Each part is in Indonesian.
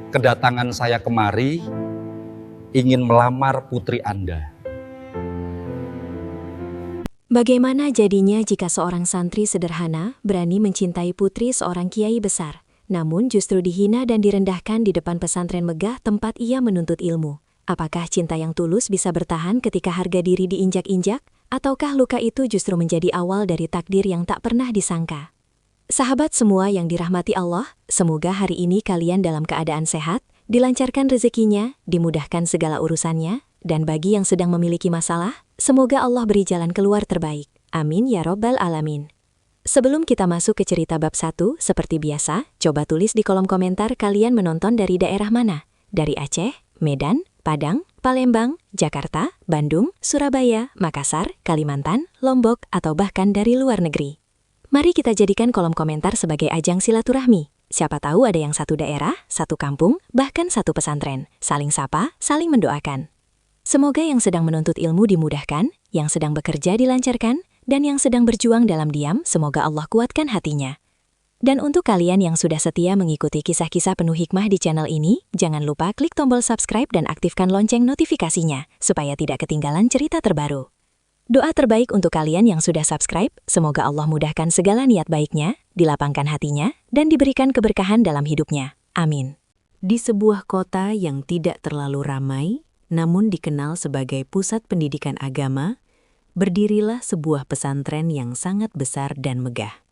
kedatangan saya kemari ingin melamar putri Anda. Bagaimana jadinya jika seorang santri sederhana berani mencintai putri seorang kiai besar, namun justru dihina dan direndahkan di depan pesantren megah tempat ia menuntut ilmu? Apakah cinta yang tulus bisa bertahan ketika harga diri diinjak-injak? Ataukah luka itu justru menjadi awal dari takdir yang tak pernah disangka? Sahabat semua yang dirahmati Allah, semoga hari ini kalian dalam keadaan sehat, dilancarkan rezekinya, dimudahkan segala urusannya, dan bagi yang sedang memiliki masalah, semoga Allah beri jalan keluar terbaik. Amin ya Robbal Alamin. Sebelum kita masuk ke cerita bab 1, seperti biasa, coba tulis di kolom komentar kalian menonton dari daerah mana? Dari Aceh, Medan, Padang, Palembang, Jakarta, Bandung, Surabaya, Makassar, Kalimantan, Lombok, atau bahkan dari luar negeri. Mari kita jadikan kolom komentar sebagai ajang silaturahmi. Siapa tahu ada yang satu daerah, satu kampung, bahkan satu pesantren. Saling sapa, saling mendoakan. Semoga yang sedang menuntut ilmu dimudahkan, yang sedang bekerja dilancarkan, dan yang sedang berjuang dalam diam, semoga Allah kuatkan hatinya. Dan untuk kalian yang sudah setia mengikuti kisah-kisah penuh hikmah di channel ini, jangan lupa klik tombol subscribe dan aktifkan lonceng notifikasinya, supaya tidak ketinggalan cerita terbaru. Doa terbaik untuk kalian yang sudah subscribe, semoga Allah mudahkan segala niat baiknya, dilapangkan hatinya, dan diberikan keberkahan dalam hidupnya. Amin. Di sebuah kota yang tidak terlalu ramai, namun dikenal sebagai pusat pendidikan agama, berdirilah sebuah pesantren yang sangat besar dan megah.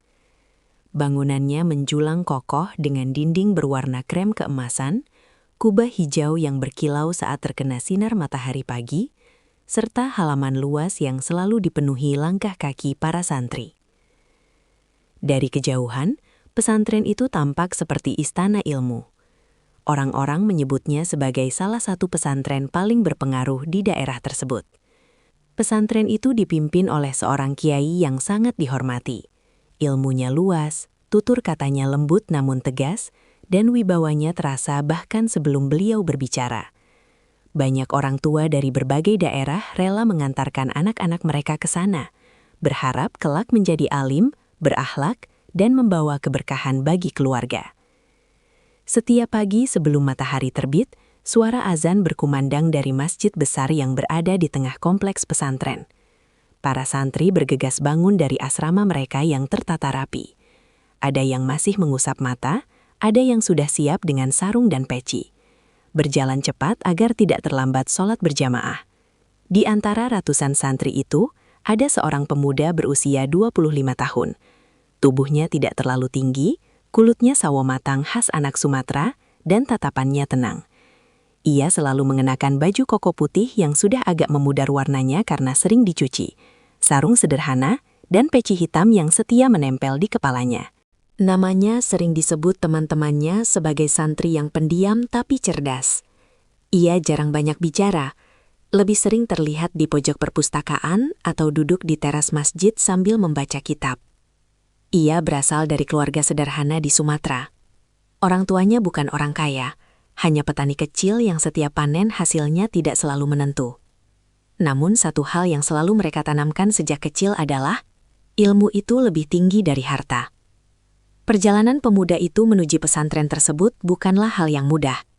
Bangunannya menjulang kokoh dengan dinding berwarna krem keemasan, kubah hijau yang berkilau saat terkena sinar matahari pagi, serta halaman luas yang selalu dipenuhi langkah kaki para santri. Dari kejauhan, pesantren itu tampak seperti istana ilmu. Orang-orang menyebutnya sebagai salah satu pesantren paling berpengaruh di daerah tersebut. Pesantren itu dipimpin oleh seorang kiai yang sangat dihormati. Ilmunya luas, tutur katanya lembut namun tegas, dan wibawanya terasa bahkan sebelum beliau berbicara. Banyak orang tua dari berbagai daerah rela mengantarkan anak-anak mereka ke sana, berharap kelak menjadi alim, berakhlak, dan membawa keberkahan bagi keluarga. Setiap pagi sebelum matahari terbit, suara azan berkumandang dari masjid besar yang berada di tengah kompleks pesantren. Para santri bergegas bangun dari asrama mereka yang tertata rapi. Ada yang masih mengusap mata, ada yang sudah siap dengan sarung dan peci. Berjalan cepat agar tidak terlambat sholat berjamaah. Di antara ratusan santri itu, ada seorang pemuda berusia 25 tahun. Tubuhnya tidak terlalu tinggi, kulitnya sawo matang khas anak Sumatera, dan tatapannya tenang. Ia selalu mengenakan baju koko putih yang sudah agak memudar warnanya karena sering dicuci, sarung sederhana, dan peci hitam yang setia menempel di kepalanya. Namanya sering disebut teman-temannya sebagai santri yang pendiam tapi cerdas. Ia jarang banyak bicara, lebih sering terlihat di pojok perpustakaan atau duduk di teras masjid sambil membaca kitab. Ia berasal dari keluarga sederhana di Sumatera. Orang tuanya bukan orang kaya, hanya petani kecil yang setiap panen hasilnya tidak selalu menentu. Namun satu hal yang selalu mereka tanamkan sejak kecil adalah ilmu itu lebih tinggi dari harta. Perjalanan pemuda itu menuju pesantren tersebut bukanlah hal yang mudah.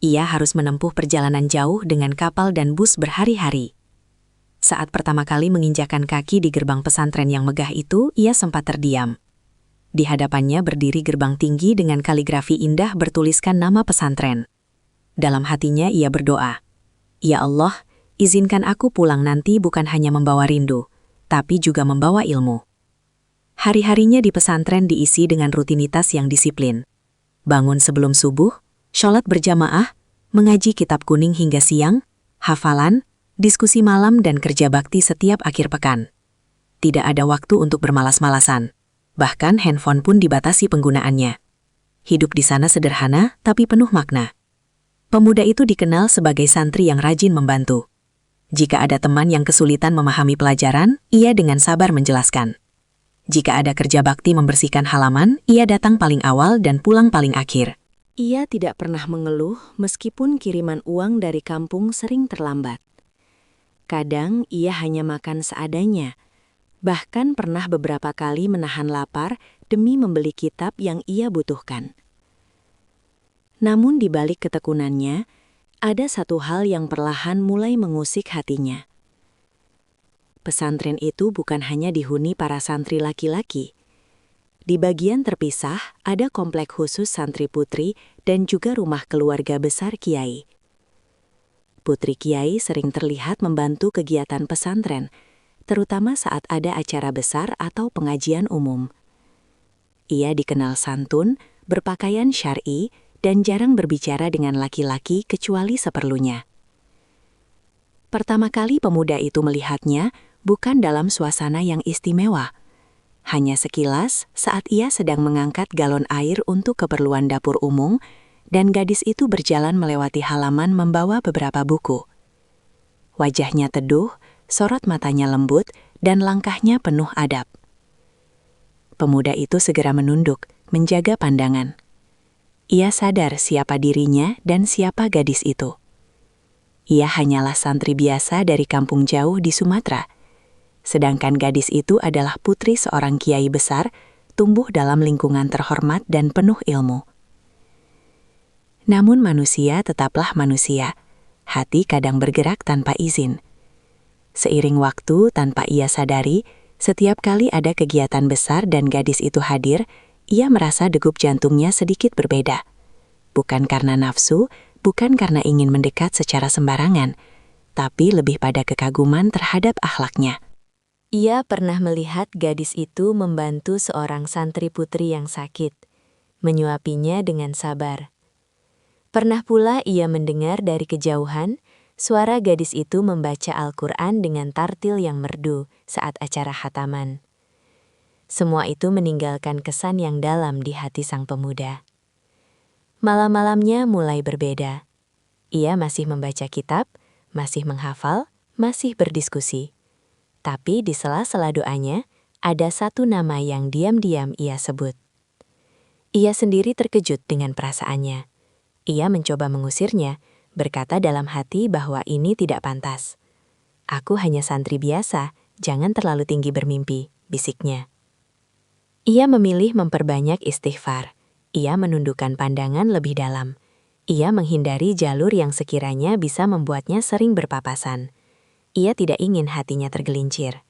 Ia harus menempuh perjalanan jauh dengan kapal dan bus berhari-hari. Saat pertama kali menginjakan kaki di gerbang pesantren yang megah itu, ia sempat terdiam. Di hadapannya berdiri gerbang tinggi dengan kaligrafi indah bertuliskan nama pesantren. Dalam hatinya ia berdoa, "Ya Allah, izinkan aku pulang nanti bukan hanya membawa rindu, tapi juga membawa ilmu." Hari-harinya di pesantren diisi dengan rutinitas yang disiplin. Bangun sebelum subuh, sholat berjamaah, mengaji kitab kuning hingga siang, hafalan, diskusi malam dan kerja bakti setiap akhir pekan. Tidak ada waktu untuk bermalas-malasan. Bahkan handphone pun dibatasi penggunaannya. Hidup di sana sederhana tapi penuh makna. Pemuda itu dikenal sebagai santri yang rajin membantu. Jika ada teman yang kesulitan memahami pelajaran, ia dengan sabar menjelaskan. Jika ada kerja bakti membersihkan halaman, ia datang paling awal dan pulang paling akhir. Ia tidak pernah mengeluh meskipun kiriman uang dari kampung sering terlambat. Kadang ia hanya makan seadanya, bahkan pernah beberapa kali menahan lapar demi membeli kitab yang ia butuhkan. Namun di balik ketekunannya, ada satu hal yang perlahan mulai mengusik hatinya. Pesantren itu bukan hanya dihuni para santri laki-laki. Di bagian terpisah ada komplek khusus santri putri dan juga rumah keluarga besar kiai. Putri kiai sering terlihat membantu kegiatan pesantren, terutama saat ada acara besar atau pengajian umum. Ia dikenal santun, berpakaian syar'i, dan jarang berbicara dengan laki-laki kecuali seperlunya. Pertama kali pemuda itu melihatnya bukan dalam suasana yang istimewa. Hanya sekilas saat ia sedang mengangkat galon air untuk keperluan dapur umum, dan gadis itu berjalan melewati halaman membawa beberapa buku. Wajahnya teduh, sorot matanya lembut, dan langkahnya penuh adab. Pemuda itu segera menunduk, menjaga pandangan. Ia sadar siapa dirinya dan siapa gadis itu. Ia hanyalah santri biasa dari kampung jauh di Sumatera, sedangkan gadis itu adalah putri seorang kiai besar, tumbuh dalam lingkungan terhormat dan penuh ilmu. Namun manusia tetaplah manusia, hati kadang bergerak tanpa izin. Seiring waktu tanpa ia sadari, setiap kali ada kegiatan besar dan gadis itu hadir, ia merasa degup jantungnya sedikit berbeda. Bukan karena nafsu, bukan karena ingin mendekat secara sembarangan, tapi lebih pada kekaguman terhadap akhlaknya. Ia pernah melihat gadis itu membantu seorang santri putri yang sakit, menyuapinya dengan sabar. Pernah pula ia mendengar dari kejauhan suara gadis itu membaca Al-Quran dengan tartil yang merdu saat acara khataman. Semua itu meninggalkan kesan yang dalam di hati sang pemuda. Malam-malamnya mulai berbeda. Ia masih membaca kitab, masih menghafal, masih berdiskusi. Tapi di sela-sela doanya, ada satu nama yang diam-diam ia sebut. Ia sendiri terkejut dengan perasaannya. Ia mencoba mengusirnya, berkata dalam hati bahwa ini tidak pantas. "Aku hanya santri biasa, jangan terlalu tinggi bermimpi," bisiknya. Ia memilih memperbanyak istighfar. Ia menundukkan pandangan lebih dalam. Ia menghindari jalur yang sekiranya bisa membuatnya sering berpapasan. Ia tidak ingin hatinya tergelincir.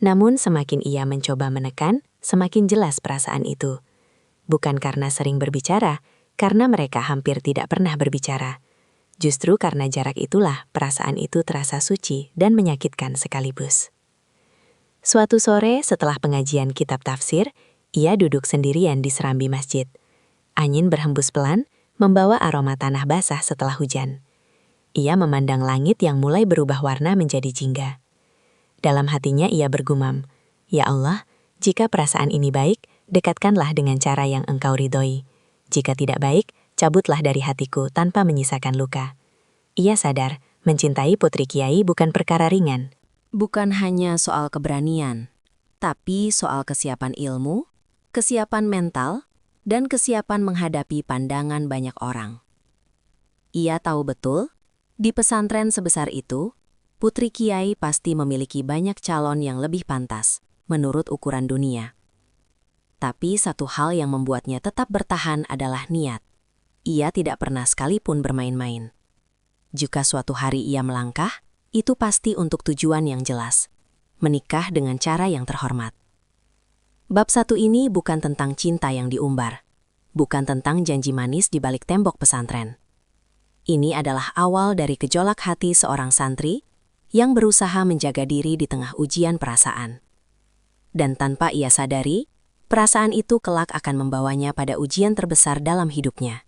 Namun semakin ia mencoba menekan, semakin jelas perasaan itu. Bukan karena sering berbicara, karena mereka hampir tidak pernah berbicara. Justru karena jarak itulah perasaan itu terasa suci dan menyakitkan sekaligus. Suatu sore setelah pengajian kitab tafsir, ia duduk sendirian di serambi masjid. Angin berhembus pelan, membawa aroma tanah basah setelah hujan. Ia memandang langit yang mulai berubah warna menjadi jingga. Dalam hatinya ia bergumam, "Ya Allah, jika perasaan ini baik, dekatkanlah dengan cara yang Engkau ridhoi. Jika tidak baik, cabutlah dari hatiku tanpa menyisakan luka." Ia sadar, mencintai putri kiai bukan perkara ringan. Bukan hanya soal keberanian, tapi soal kesiapan ilmu, kesiapan mental, dan kesiapan menghadapi pandangan banyak orang. Ia tahu betul, di pesantren sebesar itu, putri kiai pasti memiliki banyak calon yang lebih pantas, menurut ukuran dunia. Tapi satu hal yang membuatnya tetap bertahan adalah niat. Ia tidak pernah sekalipun bermain-main. Jika suatu hari ia melangkah, itu pasti untuk tujuan yang jelas. Menikah dengan cara yang terhormat. Bab 1 ini bukan tentang cinta yang diumbar. Bukan tentang janji manis di balik tembok pesantren. Ini adalah awal dari gejolak hati seorang santri yang berusaha menjaga diri di tengah ujian perasaan. Dan tanpa ia sadari, perasaan itu kelak akan membawanya pada ujian terbesar dalam hidupnya.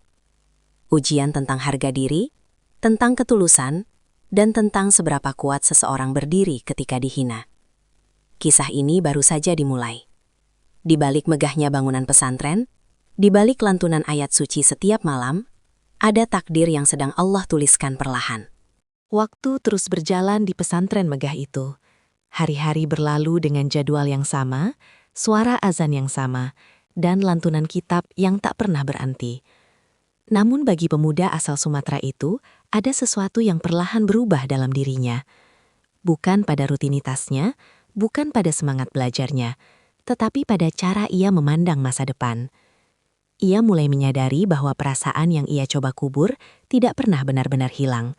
Ujian tentang harga diri, tentang ketulusan, dan tentang seberapa kuat seseorang berdiri ketika dihina. Kisah ini baru saja dimulai. Di balik megahnya bangunan pesantren, di balik lantunan ayat suci setiap malam, ada takdir yang sedang Allah tuliskan perlahan. Waktu terus berjalan di pesantren megah itu. Hari-hari berlalu dengan jadwal yang sama, suara azan yang sama, dan lantunan kitab yang tak pernah berhenti. Namun bagi pemuda asal Sumatera itu, ada sesuatu yang perlahan berubah dalam dirinya. Bukan pada rutinitasnya, bukan pada semangat belajarnya, tetapi pada cara ia memandang masa depan. ia mulai menyadari bahwa perasaan yang ia coba kubur tidak pernah benar-benar hilang.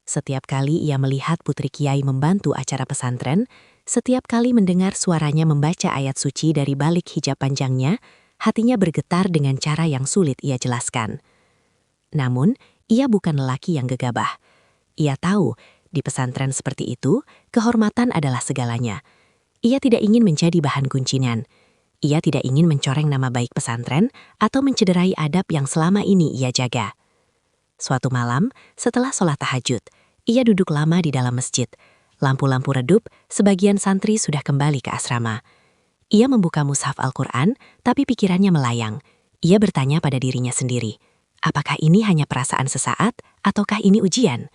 Setiap kali ia melihat putri kiai membantu acara pesantren, setiap kali mendengar suaranya membaca ayat suci dari balik hijab panjangnya, hatinya bergetar dengan cara yang sulit ia jelaskan. Namun, ia bukan lelaki yang gegabah. Ia tahu, di pesantren seperti itu, kehormatan adalah segalanya. Ia tidak ingin menjadi bahan kuncinan. Ia tidak ingin mencoreng nama baik pesantren atau mencederai adab yang selama ini ia jaga. Suatu malam, setelah sholat tahajud, ia duduk lama di dalam masjid. Lampu-lampu redup, sebagian santri sudah kembali ke asrama. Ia membuka mushaf Al-Quran, tapi pikirannya melayang. Ia bertanya pada dirinya sendiri, apakah ini hanya perasaan sesaat, ataukah ini ujian?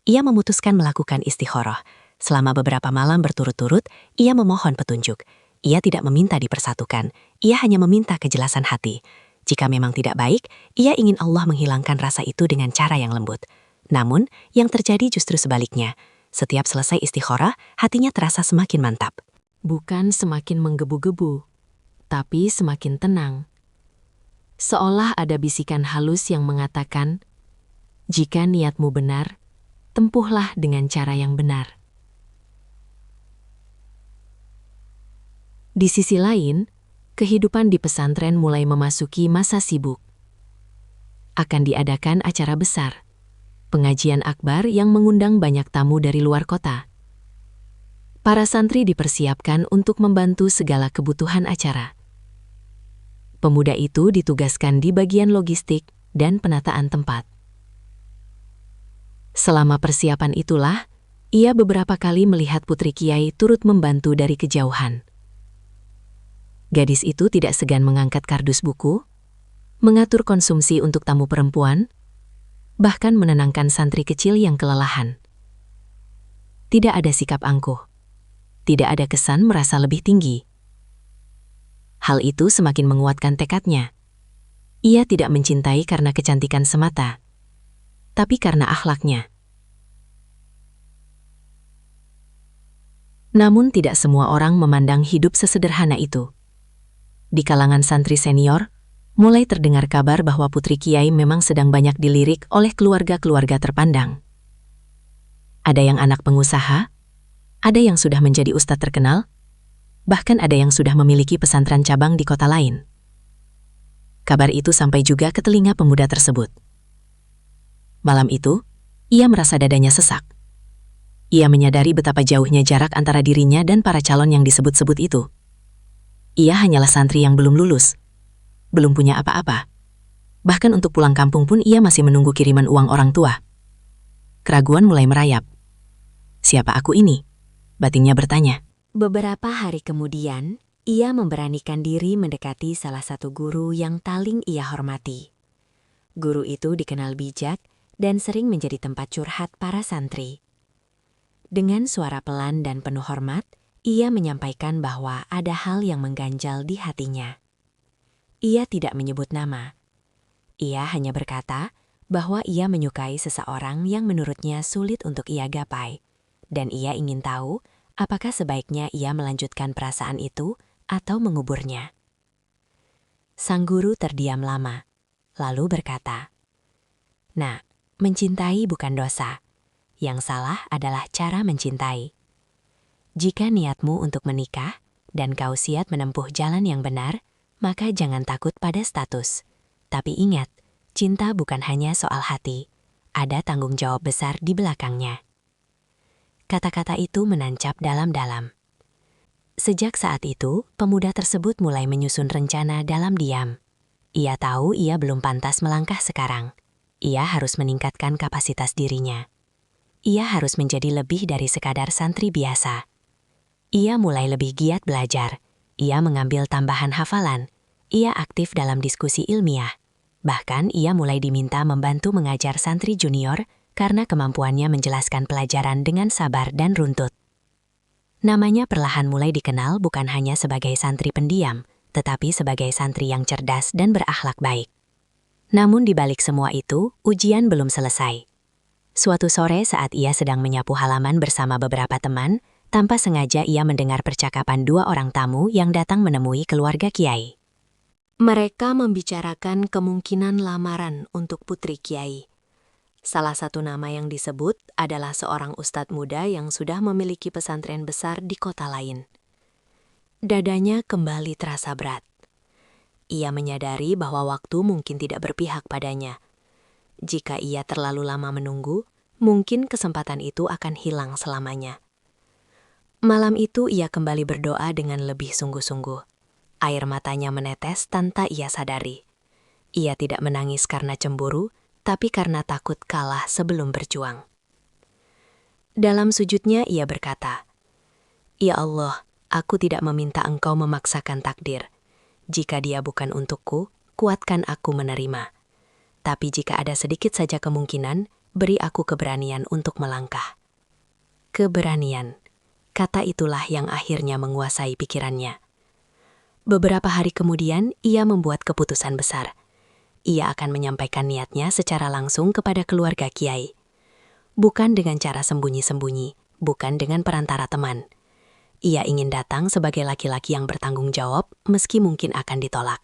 Ia memutuskan melakukan istikharah. Selama beberapa malam berturut-turut, ia memohon petunjuk. Ia tidak meminta dipersatukan, ia hanya meminta kejelasan hati. Jika memang tidak baik, ia ingin Allah menghilangkan rasa itu dengan cara yang lembut. Namun, yang terjadi justru sebaliknya. Setiap selesai istikharah, hatinya terasa semakin mantap. Bukan semakin menggebu-gebu, tapi semakin tenang. Seolah ada bisikan halus yang mengatakan, jika niatmu benar, tempuhlah dengan cara yang benar. Di sisi lain, kehidupan di pesantren mulai memasuki masa sibuk. Akan diadakan acara besar, pengajian akbar yang mengundang banyak tamu dari luar kota. Para santri dipersiapkan untuk membantu segala kebutuhan acara. Pemuda itu ditugaskan di bagian logistik dan penataan tempat. Selama persiapan itulah, ia beberapa kali melihat putri kiai turut membantu dari kejauhan. Gadis itu tidak segan mengangkat kardus buku, mengatur konsumsi untuk tamu perempuan, bahkan menenangkan santri kecil yang kelelahan. Tidak ada sikap angkuh, tidak ada kesan merasa lebih tinggi. Hal itu semakin menguatkan tekadnya. Ia tidak mencintai karena kecantikan semata, tapi karena akhlaknya. Namun tidak semua orang memandang hidup sesederhana itu. Di kalangan santri senior, mulai terdengar kabar bahwa putri kiai memang sedang banyak dilirik oleh keluarga-keluarga terpandang. Ada yang anak pengusaha, ada yang sudah menjadi ustadz terkenal, bahkan ada yang sudah memiliki pesantren cabang di kota lain. Kabar itu sampai juga ke telinga pemuda tersebut. Malam itu, ia merasa dadanya sesak. Ia menyadari betapa jauhnya jarak antara dirinya dan para calon yang disebut-sebut itu. Ia hanyalah santri yang belum lulus, belum punya apa-apa. Bahkan untuk pulang kampung pun ia masih menunggu kiriman uang orang tua. Keraguan mulai merayap. Siapa aku ini? Batinnya bertanya. Beberapa hari kemudian, ia memberanikan diri mendekati salah satu guru yang paling ia hormati. Guru itu dikenal bijak dan sering menjadi tempat curhat para santri. Dengan suara pelan dan penuh hormat, ia menyampaikan bahwa ada hal yang mengganjal di hatinya. Ia tidak menyebut nama. Ia hanya berkata bahwa ia menyukai seseorang yang menurutnya sulit untuk ia gapai, dan ia ingin tahu apakah sebaiknya ia melanjutkan perasaan itu atau menguburnya. Sang guru terdiam lama, lalu berkata, "Nak, mencintai bukan dosa. Yang salah adalah cara mencintai. Jika niatmu untuk menikah dan kau siap menempuh jalan yang benar, maka jangan takut pada status. Tapi ingat, cinta bukan hanya soal hati, ada tanggung jawab besar di belakangnya." Kata-kata itu menancap dalam-dalam. Sejak saat itu, pemuda tersebut mulai menyusun rencana dalam diam. Ia tahu ia belum pantas melangkah sekarang. Ia harus meningkatkan kapasitas dirinya. Ia harus menjadi lebih dari sekadar santri biasa. Ia mulai lebih giat belajar. Ia mengambil tambahan hafalan. Ia aktif dalam diskusi ilmiah. Bahkan ia mulai diminta membantu mengajar santri junior karena kemampuannya menjelaskan pelajaran dengan sabar dan runtut. Namanya perlahan mulai dikenal bukan hanya sebagai santri pendiam, tetapi sebagai santri yang cerdas dan berakhlak baik. Namun di balik semua itu, ujian belum selesai. Suatu sore saat ia sedang menyapu halaman bersama beberapa teman, tanpa sengaja ia mendengar percakapan dua orang tamu yang datang menemui keluarga kiai. Mereka membicarakan kemungkinan lamaran untuk putri kiai. Salah satu nama yang disebut adalah seorang ustadz muda yang sudah memiliki pesantren besar di kota lain. Dadanya kembali terasa berat. Ia menyadari bahwa waktu mungkin tidak berpihak padanya. Jika ia terlalu lama menunggu, mungkin kesempatan itu akan hilang selamanya. Malam itu ia kembali berdoa dengan lebih sungguh-sungguh. Air matanya menetes tanpa ia sadari. Ia tidak menangis karena cemburu, tapi karena takut kalah sebelum berjuang. Dalam sujudnya ia berkata, "Ya Allah, aku tidak meminta Engkau memaksakan takdir. Jika dia bukan untukku, kuatkan aku menerima. Tapi jika ada sedikit saja kemungkinan, beri aku keberanian untuk melangkah." Keberanian, kata itulah yang akhirnya menguasai pikirannya. Beberapa hari kemudian, ia membuat keputusan besar. Ia akan menyampaikan niatnya secara langsung kepada keluarga kiai. Bukan dengan cara sembunyi-sembunyi, bukan dengan perantara teman. Ia ingin datang sebagai laki-laki yang bertanggung jawab, meski mungkin akan ditolak.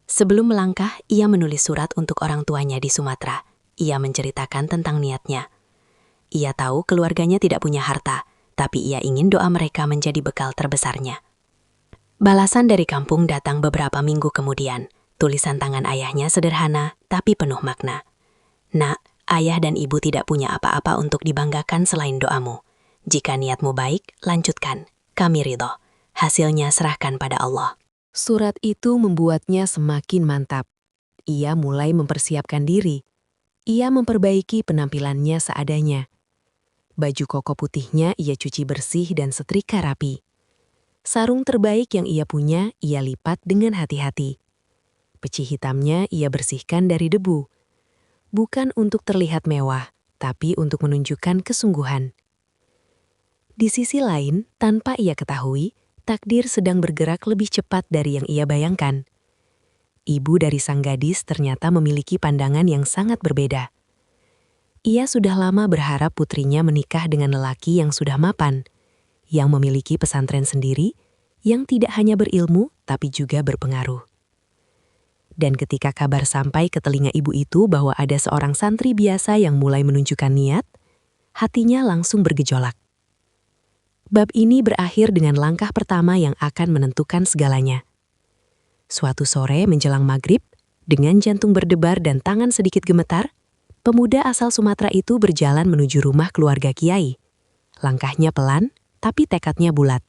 Sebelum melangkah, ia menulis surat untuk orang tuanya di Sumatera. Ia menceritakan tentang niatnya. Ia tahu keluarganya tidak punya harta, tapi ia ingin doa mereka menjadi bekal terbesarnya. Balasan dari kampung datang beberapa minggu kemudian. Tulisan tangan ayahnya sederhana, tapi penuh makna. "Nak, ayah dan ibu tidak punya apa-apa untuk dibanggakan selain doamu. Jika niatmu baik, lanjutkan. Kami ridho. Hasilnya serahkan pada Allah." Surat itu membuatnya semakin mantap. Ia mulai mempersiapkan diri. Ia memperbaiki penampilannya seadanya. Baju koko putihnya ia cuci bersih dan setrika rapi. Sarung terbaik yang ia punya, ia lipat dengan hati-hati. Peci hitamnya ia bersihkan dari debu. Bukan untuk terlihat mewah, tapi untuk menunjukkan kesungguhan. Di sisi lain, tanpa ia ketahui, takdir sedang bergerak lebih cepat dari yang ia bayangkan. Ibu dari sang gadis ternyata memiliki pandangan yang sangat berbeda. Ia sudah lama berharap putrinya menikah dengan lelaki yang sudah mapan, yang memiliki pesantren sendiri, yang tidak hanya berilmu, tapi juga berpengaruh. Dan ketika kabar sampai ke telinga ibu itu bahwa ada seorang santri biasa yang mulai menunjukkan niat, hatinya langsung bergejolak. Bab ini berakhir dengan langkah pertama yang akan menentukan segalanya. Suatu sore menjelang maghrib, dengan jantung berdebar dan tangan sedikit gemetar, pemuda asal Sumatera itu berjalan menuju rumah keluarga kiai. Langkahnya pelan, tapi tekadnya bulat.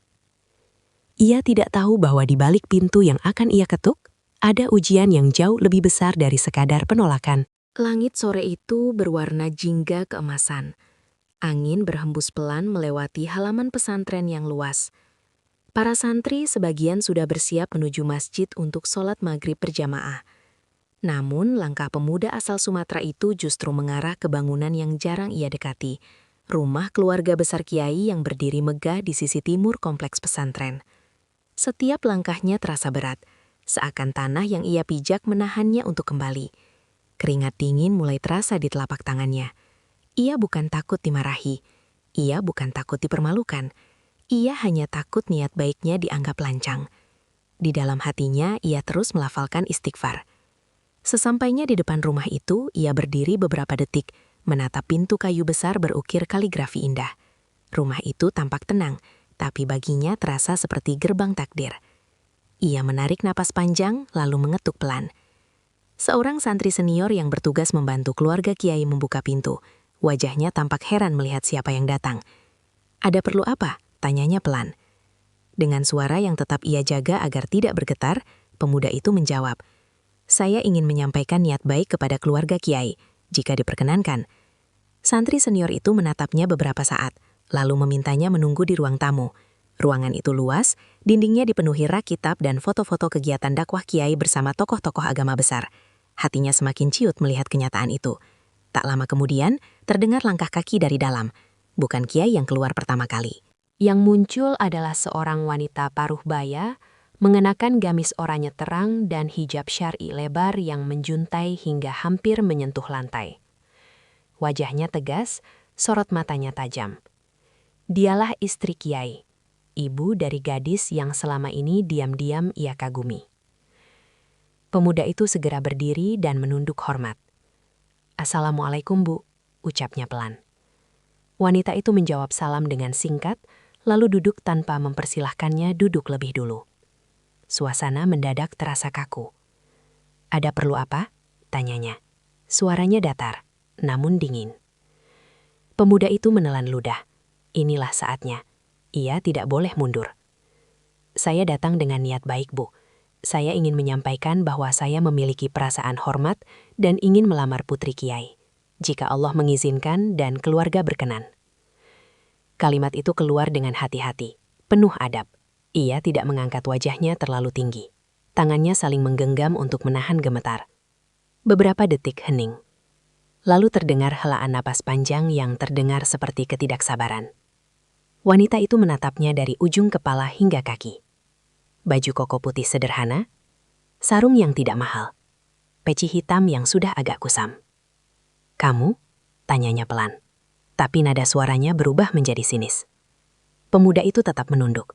Ia tidak tahu bahwa di balik pintu yang akan ia ketuk, ada ujian yang jauh lebih besar dari sekadar penolakan. Langit sore itu berwarna jingga keemasan. Angin berhembus pelan melewati halaman pesantren yang luas. Para santri sebagian sudah bersiap menuju masjid untuk sholat maghrib berjamaah. Namun, langkah pemuda asal Sumatera itu justru mengarah ke bangunan yang jarang ia dekati. Rumah keluarga besar kiai yang berdiri megah di sisi timur kompleks pesantren. Setiap langkahnya terasa berat, seakan tanah yang ia pijak menahannya untuk kembali. Keringat dingin mulai terasa di telapak tangannya. Ia bukan takut dimarahi, ia bukan takut dipermalukan, ia hanya takut niat baiknya dianggap lancang. Di dalam hatinya, ia terus melafalkan istighfar. Sesampainya di depan rumah itu, ia berdiri beberapa detik, menatap pintu kayu besar berukir kaligrafi indah. Rumah itu tampak tenang, tapi baginya terasa seperti gerbang takdir. Ia menarik napas panjang, lalu mengetuk pelan. Seorang santri senior yang bertugas membantu keluarga kiai membuka pintu. Wajahnya tampak heran melihat siapa yang datang. "Ada perlu apa?" tanyanya pelan. Dengan suara yang tetap ia jaga agar tidak bergetar, pemuda itu menjawab, "Saya ingin menyampaikan niat baik kepada keluarga kiai, jika diperkenankan." Santri senior itu menatapnya beberapa saat, lalu memintanya menunggu di ruang tamu. Ruangan itu luas, dindingnya dipenuhi rak kitab dan foto-foto kegiatan dakwah kiai bersama tokoh-tokoh agama besar. Hatinya semakin ciut melihat kenyataan itu. Tak lama kemudian, terdengar langkah kaki dari dalam. Bukan kiai yang keluar pertama kali. Yang muncul adalah seorang wanita paruh baya, mengenakan gamis oranye terang dan hijab syar'i lebar yang menjuntai hingga hampir menyentuh lantai. Wajahnya tegas, sorot matanya tajam. Dialah istri kiai, ibu dari gadis yang selama ini diam-diam ia kagumi. Pemuda itu segera berdiri dan menunduk hormat. "Assalamualaikum, Bu," ucapnya pelan. Wanita itu menjawab salam dengan singkat, lalu duduk tanpa mempersilahkannya duduk lebih dulu. Suasana mendadak terasa kaku. "Ada perlu apa?" tanyanya. Suaranya datar, namun dingin. Pemuda itu menelan ludah. Inilah saatnya. Ia tidak boleh mundur. "Saya datang dengan niat baik, Bu. Saya ingin menyampaikan bahwa saya memiliki perasaan hormat dan ingin melamar putri Kiai, jika Allah mengizinkan dan keluarga berkenan." Kalimat itu keluar dengan hati-hati, penuh adab. Ia tidak mengangkat wajahnya terlalu tinggi. Tangannya saling menggenggam untuk menahan gemetar. Beberapa detik hening. Lalu terdengar helaan napas panjang yang terdengar seperti ketidaksabaran. Wanita itu menatapnya dari ujung kepala hingga kaki. Baju koko putih sederhana, sarung yang tidak mahal, peci hitam yang sudah agak kusam. "Kamu?" tanyanya pelan, tapi nada suaranya berubah menjadi sinis. Pemuda itu tetap menunduk.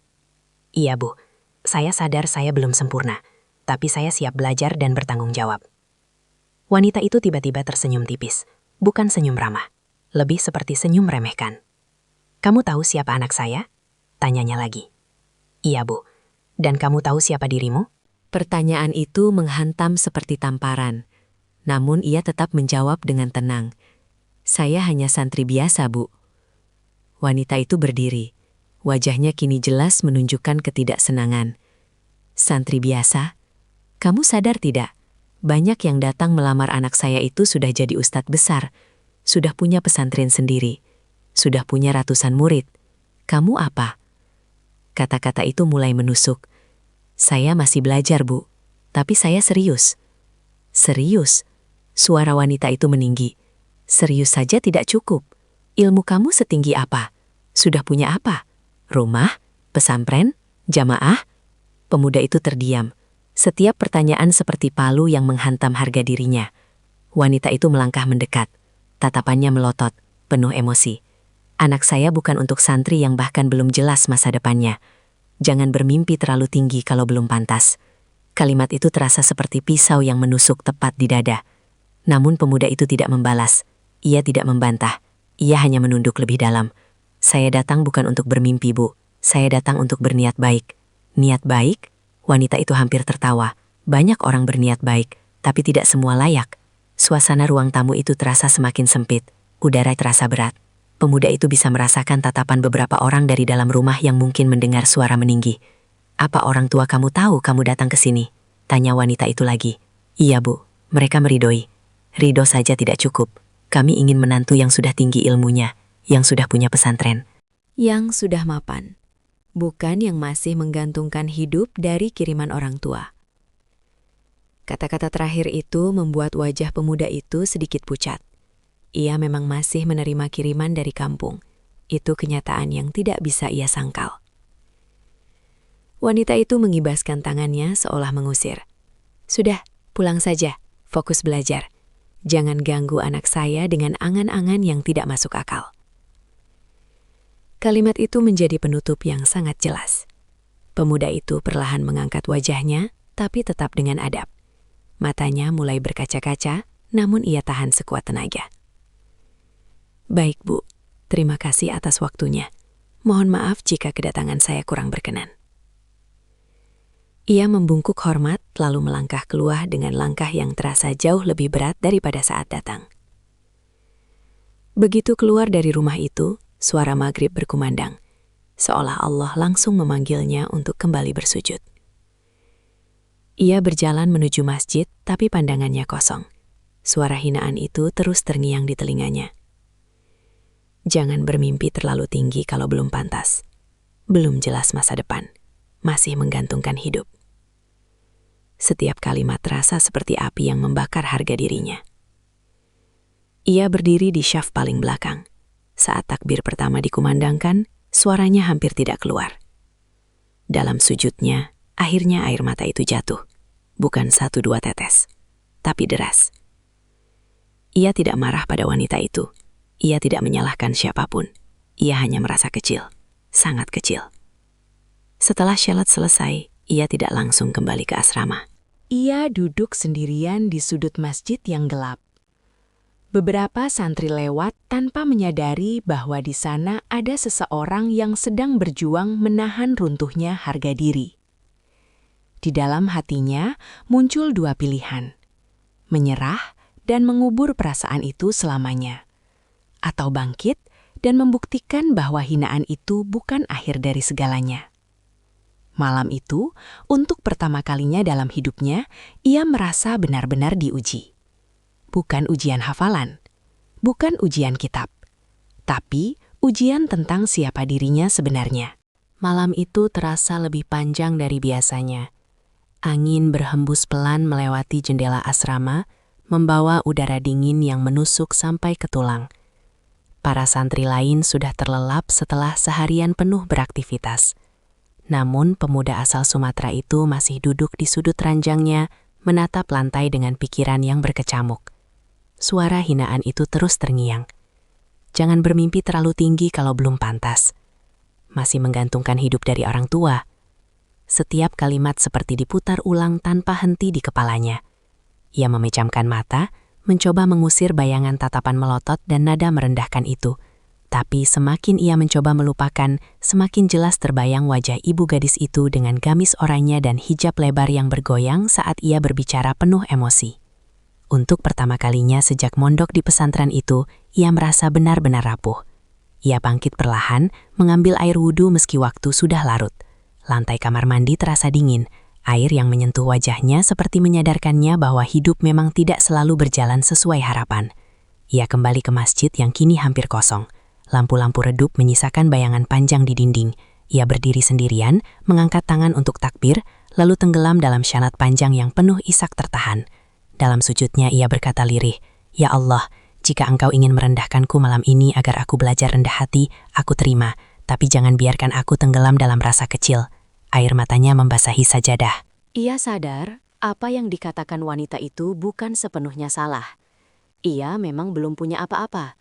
"Iya, Bu. Saya sadar saya belum sempurna, tapi saya siap belajar dan bertanggung jawab." Wanita itu tiba-tiba tersenyum tipis, bukan senyum ramah, lebih seperti senyum meremehkan. "Kamu tahu siapa anak saya?" tanyanya lagi. "Iya, Bu. Dan kamu tahu siapa dirimu?" Pertanyaan itu menghantam seperti tamparan, namun ia tetap menjawab dengan tenang. "Saya hanya santri biasa, Bu." Wanita itu berdiri. Wajahnya kini jelas menunjukkan ketidaksenangan. "Santri biasa? Kamu sadar tidak? Banyak yang datang melamar anak saya itu sudah jadi ustadz besar, sudah punya pesantren sendiri, sudah punya ratusan murid. Kamu apa?" Kata-kata itu mulai menusuk. "Saya masih belajar, Bu. Tapi saya serius." "Serius?" Suara wanita itu meninggi. "Serius saja tidak cukup. Ilmu kamu setinggi apa? Sudah punya apa? Rumah? Pesantren? Jamaah?" Pemuda itu terdiam. Setiap pertanyaan seperti palu yang menghantam harga dirinya. Wanita itu melangkah mendekat. Tatapannya melotot, penuh emosi. "Anak saya bukan untuk santri yang bahkan belum jelas masa depannya. Jangan bermimpi terlalu tinggi kalau belum pantas." Kalimat itu terasa seperti pisau yang menusuk tepat di dada. Namun pemuda itu tidak membalas. Ia tidak membantah. Ia hanya menunduk lebih dalam. "Saya datang bukan untuk bermimpi, Bu. Saya datang untuk berniat baik." "Niat baik?" Wanita itu hampir tertawa. Banyak orang berniat baik, tapi tidak semua layak. Suasana ruang tamu itu terasa semakin sempit. Udara terasa berat. Pemuda itu bisa merasakan tatapan beberapa orang dari dalam rumah yang mungkin mendengar suara meninggi. "Apa orang tua kamu tahu kamu datang ke sini?" tanya wanita itu lagi. "Iya, Bu. Mereka meridoi. Ridho saja tidak cukup. Kami ingin menantu yang sudah tinggi ilmunya, yang sudah punya pesantren, yang sudah mapan, bukan yang masih menggantungkan hidup dari kiriman orang tua." Kata-kata terakhir itu membuat wajah pemuda itu sedikit pucat. Ia memang masih menerima kiriman dari kampung. Itu kenyataan yang tidak bisa ia sangkal. Wanita itu mengibaskan tangannya seolah mengusir. "Sudah, pulang saja. Fokus belajar. Jangan ganggu anak saya dengan angan-angan yang tidak masuk akal." Kalimat itu menjadi penutup yang sangat jelas. Pemuda itu perlahan mengangkat wajahnya, tapi tetap dengan adab. Matanya mulai berkaca-kaca, namun ia tahan sekuat tenaga. "Baik, Bu. Terima kasih atas waktunya. Mohon maaf jika kedatangan saya kurang berkenan." Ia membungkuk hormat lalu melangkah keluar dengan langkah yang terasa jauh lebih berat daripada saat datang. Begitu keluar dari rumah itu, suara maghrib berkumandang, seolah Allah langsung memanggilnya untuk kembali bersujud. Ia berjalan menuju masjid, tapi pandangannya kosong. Suara hinaan itu terus terngiang di telinganya. Jangan bermimpi terlalu tinggi kalau belum pantas. Belum jelas masa depan. Masih menggantungkan hidup. Setiap kalimat terasa seperti api yang membakar harga dirinya. Ia berdiri di syaf paling belakang. Saat takbir pertama dikumandangkan, suaranya hampir tidak keluar. Dalam sujudnya, akhirnya air mata itu jatuh. Bukan 1-2 tetes, tapi deras. Ia tidak marah pada wanita itu. Ia tidak menyalahkan siapapun. Ia hanya merasa kecil, sangat kecil. Setelah syalat selesai, ia tidak langsung kembali ke asrama. Ia duduk sendirian di sudut masjid yang gelap. Beberapa santri lewat tanpa menyadari bahwa di sana ada seseorang yang sedang berjuang menahan runtuhnya harga diri. Di dalam hatinya muncul dua pilihan: menyerah dan mengubur perasaan itu selamanya, atau bangkit dan membuktikan bahwa hinaan itu bukan akhir dari segalanya. Malam itu, untuk pertama kalinya dalam hidupnya, ia merasa benar-benar diuji. Bukan ujian hafalan, bukan ujian kitab, tapi ujian tentang siapa dirinya sebenarnya. Malam itu terasa lebih panjang dari biasanya. Angin berhembus pelan melewati jendela asrama, membawa udara dingin yang menusuk sampai ke tulang. Para santri lain sudah terlelap setelah seharian penuh beraktivitas. Namun pemuda asal Sumatera itu masih duduk di sudut ranjangnya, menatap lantai dengan pikiran yang berkecamuk. Suara hinaan itu terus terngiang. Jangan bermimpi terlalu tinggi kalau belum pantas. Masih menggantungkan hidup dari orang tua. Setiap kalimat seperti diputar ulang tanpa henti di kepalanya. Ia memejamkan mata, mencoba mengusir bayangan tatapan melotot dan nada merendahkan itu. Tapi semakin ia mencoba melupakan, semakin jelas terbayang wajah ibu gadis itu dengan gamis oranye dan hijab lebar yang bergoyang saat ia berbicara penuh emosi. Untuk pertama kalinya sejak mondok di pesantren itu, ia merasa benar-benar rapuh. Ia bangkit perlahan, mengambil air wudhu meski waktu sudah larut. Lantai kamar mandi terasa dingin, air yang menyentuh wajahnya seperti menyadarkannya bahwa hidup memang tidak selalu berjalan sesuai harapan. Ia kembali ke masjid yang kini hampir kosong. Lampu-lampu redup menyisakan bayangan panjang di dinding. Ia berdiri sendirian, mengangkat tangan untuk takbir, lalu tenggelam dalam syalat panjang yang penuh isak tertahan. Dalam sujudnya ia berkata lirih, "Ya Allah, jika Engkau ingin merendahkanku malam ini agar aku belajar rendah hati, aku terima. Tapi jangan biarkan aku tenggelam dalam rasa kecil." Air matanya membasahi sajadah. Ia sadar apa yang dikatakan wanita itu bukan sepenuhnya salah. Ia memang belum punya apa-apa.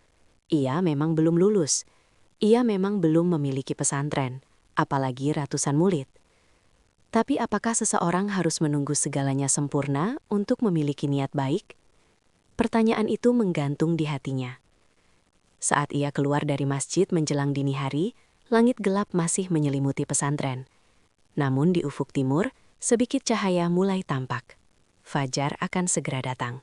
Ia memang belum lulus. Ia memang belum memiliki pesantren, apalagi ratusan murid. Tapi apakah seseorang harus menunggu segalanya sempurna untuk memiliki niat baik? Pertanyaan itu menggantung di hatinya. Saat ia keluar dari masjid menjelang dini hari, langit gelap masih menyelimuti pesantren. Namun di ufuk timur, sedikit cahaya mulai tampak. Fajar akan segera datang.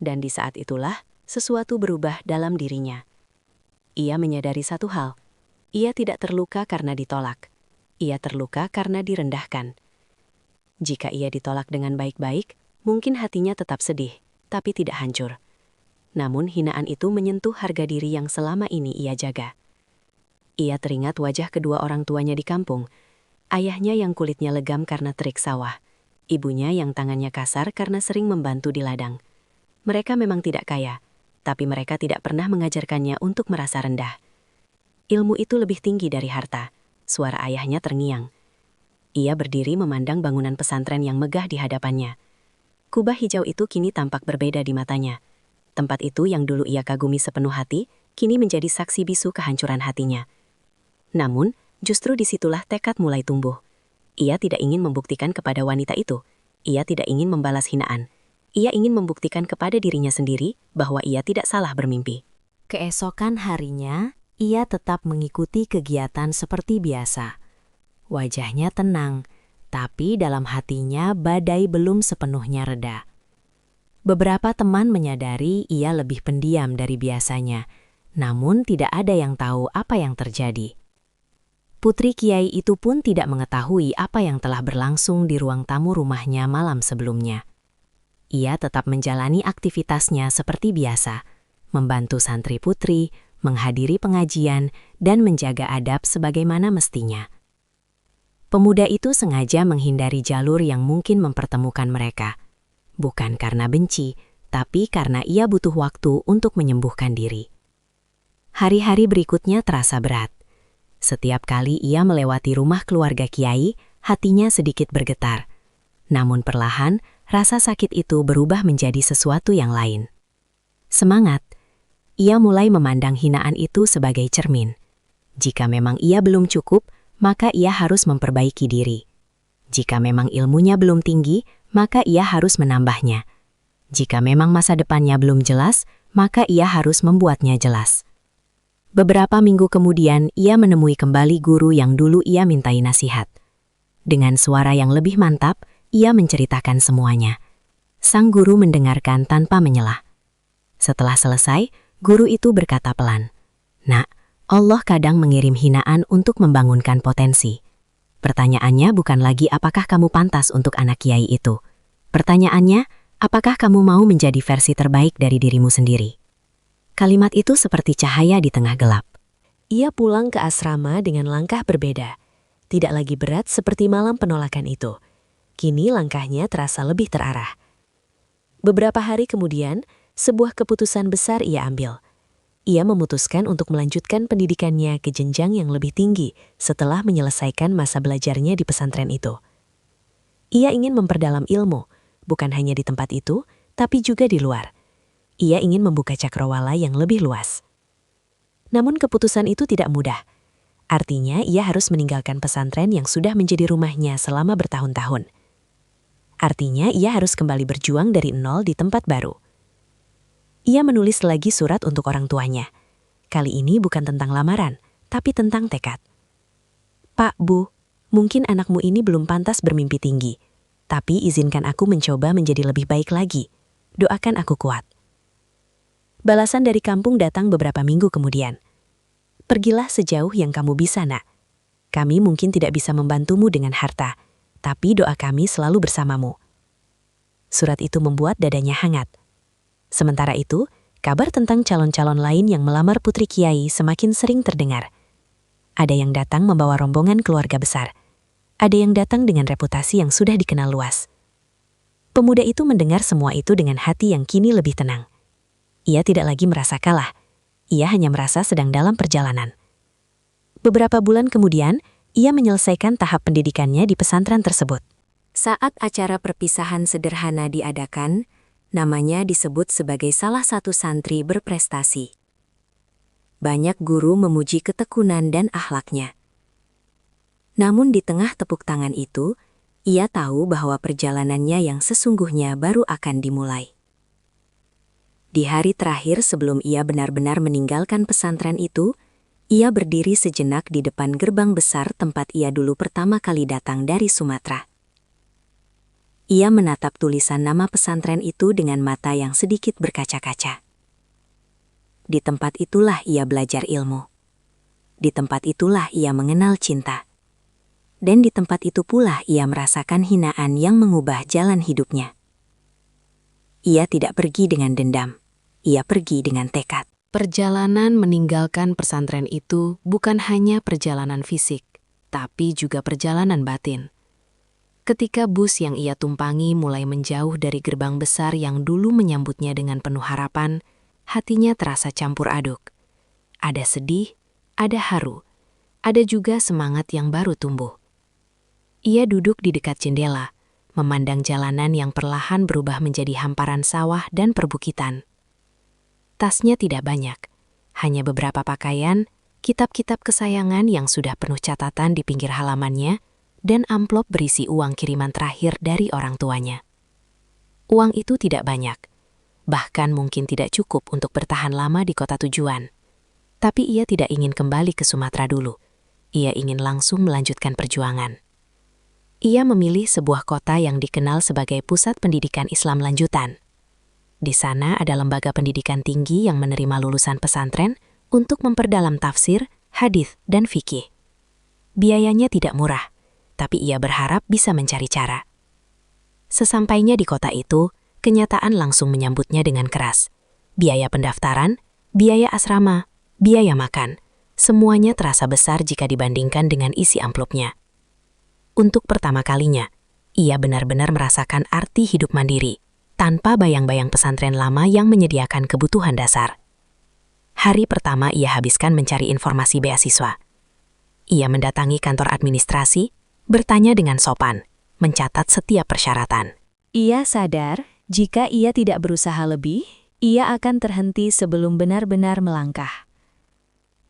Dan di saat itulah, sesuatu berubah dalam dirinya. Ia menyadari satu hal. Ia tidak terluka karena ditolak. Ia terluka karena direndahkan. Jika ia ditolak dengan baik-baik, mungkin hatinya tetap sedih, tapi tidak hancur. Namun hinaan itu menyentuh harga diri yang selama ini ia jaga. Ia teringat wajah kedua orang tuanya di kampung. Ayahnya yang kulitnya legam karena terik sawah. Ibunya yang tangannya kasar karena sering membantu di ladang. Mereka memang tidak kaya, tapi mereka tidak pernah mengajarkannya untuk merasa rendah. Ilmu itu lebih tinggi dari harta. Suara ayahnya terngiang. Ia berdiri memandang bangunan pesantren yang megah di hadapannya. Kubah hijau itu kini tampak berbeda di matanya. Tempat itu yang dulu ia kagumi sepenuh hati, kini menjadi saksi bisu kehancuran hatinya. Namun, justru disitulah tekad mulai tumbuh. Ia tidak ingin membuktikan kepada wanita itu. Ia tidak ingin membalas hinaan. Ia ingin membuktikan kepada dirinya sendiri bahwa ia tidak salah bermimpi. Keesokan harinya, ia tetap mengikuti kegiatan seperti biasa. Wajahnya tenang, tapi dalam hatinya badai belum sepenuhnya reda. Beberapa teman menyadari ia lebih pendiam dari biasanya, namun tidak ada yang tahu apa yang terjadi. Putri Kiai itu pun tidak mengetahui apa yang telah berlangsung di ruang tamu rumahnya malam sebelumnya. Ia tetap menjalani aktivitasnya seperti biasa, membantu santri putri, menghadiri pengajian, dan menjaga adab sebagaimana mestinya. Pemuda itu sengaja menghindari jalur yang mungkin mempertemukan mereka. Bukan karena benci, tapi karena ia butuh waktu untuk menyembuhkan diri. Hari-hari berikutnya terasa berat. Setiap kali ia melewati rumah keluarga Kiai, hatinya sedikit bergetar. Namun perlahan, rasa sakit itu berubah menjadi sesuatu yang lain. Semangat. Ia mulai memandang hinaan itu sebagai cermin. Jika memang ia belum cukup, maka ia harus memperbaiki diri. Jika memang ilmunya belum tinggi, maka ia harus menambahnya. Jika memang masa depannya belum jelas, maka ia harus membuatnya jelas. Beberapa minggu kemudian, ia menemui kembali guru yang dulu ia mintai nasihat. Dengan suara yang lebih mantap, ia menceritakan semuanya. Sang guru mendengarkan tanpa menyelah. Setelah selesai, guru itu berkata pelan, "Nak, Allah kadang mengirim hinaan untuk membangunkan potensi. Pertanyaannya bukan lagi apakah kamu pantas untuk anak kiai itu. Pertanyaannya, apakah kamu mau menjadi versi terbaik dari dirimu sendiri?" Kalimat itu seperti cahaya di tengah gelap. Ia pulang ke asrama dengan langkah berbeda. Tidak lagi berat seperti malam penolakan itu. Kini langkahnya terasa lebih terarah. Beberapa hari kemudian, sebuah keputusan besar ia ambil. Ia memutuskan untuk melanjutkan pendidikannya ke jenjang yang lebih tinggi setelah menyelesaikan masa belajarnya di pesantren itu. Ia ingin memperdalam ilmu, bukan hanya di tempat itu, tapi juga di luar. Ia ingin membuka cakrawala yang lebih luas. Namun keputusan itu tidak mudah. Artinya ia harus meninggalkan pesantren yang sudah menjadi rumahnya selama bertahun-tahun. Artinya ia harus kembali berjuang dari nol di tempat baru. Ia menulis lagi surat untuk orang tuanya. Kali ini bukan tentang lamaran, tapi tentang tekad. "Pak, Bu, mungkin anakmu ini belum pantas bermimpi tinggi, tapi izinkan aku mencoba menjadi lebih baik lagi. Doakan aku kuat." Balasan dari kampung datang beberapa minggu kemudian. "Pergilah sejauh yang kamu bisa, Nak. Kami mungkin tidak bisa membantumu dengan harta, tapi doa kami selalu bersamamu." Surat itu membuat dadanya hangat. Sementara itu, kabar tentang calon-calon lain yang melamar putri kiai semakin sering terdengar. Ada yang datang membawa rombongan keluarga besar. Ada yang datang dengan reputasi yang sudah dikenal luas. Pemuda itu mendengar semua itu dengan hati yang kini lebih tenang. Ia tidak lagi merasa kalah. Ia hanya merasa sedang dalam perjalanan. Beberapa bulan kemudian, ia menyelesaikan tahap pendidikannya di pesantren tersebut. Saat acara perpisahan sederhana diadakan, namanya disebut sebagai salah satu santri berprestasi. Banyak guru memuji ketekunan dan akhlaknya. Namun di tengah tepuk tangan itu, ia tahu bahwa perjalanannya yang sesungguhnya baru akan dimulai. Di hari terakhir sebelum ia benar-benar meninggalkan pesantren itu, ia berdiri sejenak di depan gerbang besar tempat ia dulu pertama kali datang dari Sumatera. Ia menatap tulisan nama pesantren itu dengan mata yang sedikit berkaca-kaca. Di tempat itulah ia belajar ilmu. Di tempat itulah ia mengenal cinta. Dan di tempat itu pula ia merasakan hinaan yang mengubah jalan hidupnya. Ia tidak pergi dengan dendam. Ia pergi dengan tekad. Perjalanan meninggalkan pesantren itu bukan hanya perjalanan fisik, tapi juga perjalanan batin. Ketika bus yang ia tumpangi mulai menjauh dari gerbang besar yang dulu menyambutnya dengan penuh harapan, hatinya terasa campur aduk. Ada sedih, ada haru, ada juga semangat yang baru tumbuh. Ia duduk di dekat jendela, memandang jalanan yang perlahan berubah menjadi hamparan sawah dan perbukitan. Tasnya tidak banyak, hanya beberapa pakaian, kitab-kitab kesayangan yang sudah penuh catatan di pinggir halamannya, dan amplop berisi uang kiriman terakhir dari orang tuanya. Uang itu tidak banyak, bahkan mungkin tidak cukup untuk bertahan lama di kota tujuan. Tapi ia tidak ingin kembali ke Sumatera dulu. Ia ingin langsung melanjutkan perjuangan. Ia memilih sebuah kota yang dikenal sebagai pusat pendidikan Islam lanjutan. Di sana ada lembaga pendidikan tinggi yang menerima lulusan pesantren untuk memperdalam tafsir, hadis, dan fikih. Biayanya tidak murah, tapi ia berharap bisa mencari cara. Sesampainya di kota itu, kenyataan langsung menyambutnya dengan keras. Biaya pendaftaran, biaya asrama, biaya makan, semuanya terasa besar jika dibandingkan dengan isi amplopnya. Untuk pertama kalinya, ia benar-benar merasakan arti hidup mandiri, tanpa bayang-bayang pesantren lama yang menyediakan kebutuhan dasar. Hari pertama ia habiskan mencari informasi beasiswa. Ia mendatangi kantor administrasi, bertanya dengan sopan, mencatat setiap persyaratan. Ia sadar, jika ia tidak berusaha lebih, ia akan terhenti sebelum benar-benar melangkah.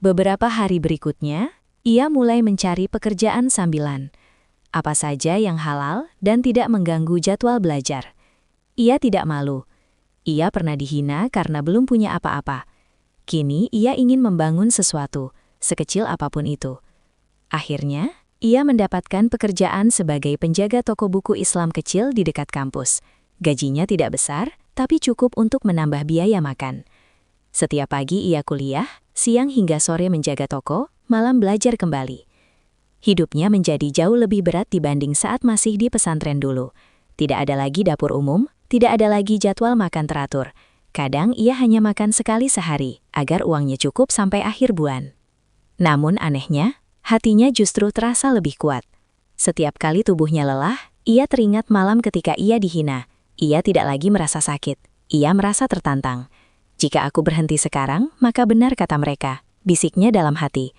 Beberapa hari berikutnya, ia mulai mencari pekerjaan sambilan. apa saja yang halal dan tidak mengganggu jadwal belajar. Ia tidak malu. Ia pernah dihina karena belum punya apa-apa. Kini ia ingin membangun sesuatu, sekecil apapun itu. Akhirnya, ia mendapatkan pekerjaan sebagai penjaga toko buku Islam kecil di dekat kampus. Gajinya tidak besar, tapi cukup untuk menambah biaya makan. Setiap pagi ia kuliah, siang hingga sore menjaga toko, malam belajar kembali. Hidupnya menjadi jauh lebih berat dibanding saat masih di pesantren dulu. Tidak ada lagi dapur umum, tidak ada lagi jadwal makan teratur. Kadang ia hanya makan sekali sehari, agar uangnya cukup sampai akhir bulan. Namun anehnya, hatinya justru terasa lebih kuat. Setiap kali tubuhnya lelah, ia teringat malam ketika ia dihina. Ia tidak lagi merasa sakit, ia merasa tertantang. Jika aku berhenti sekarang, maka benar kata mereka, bisiknya dalam hati.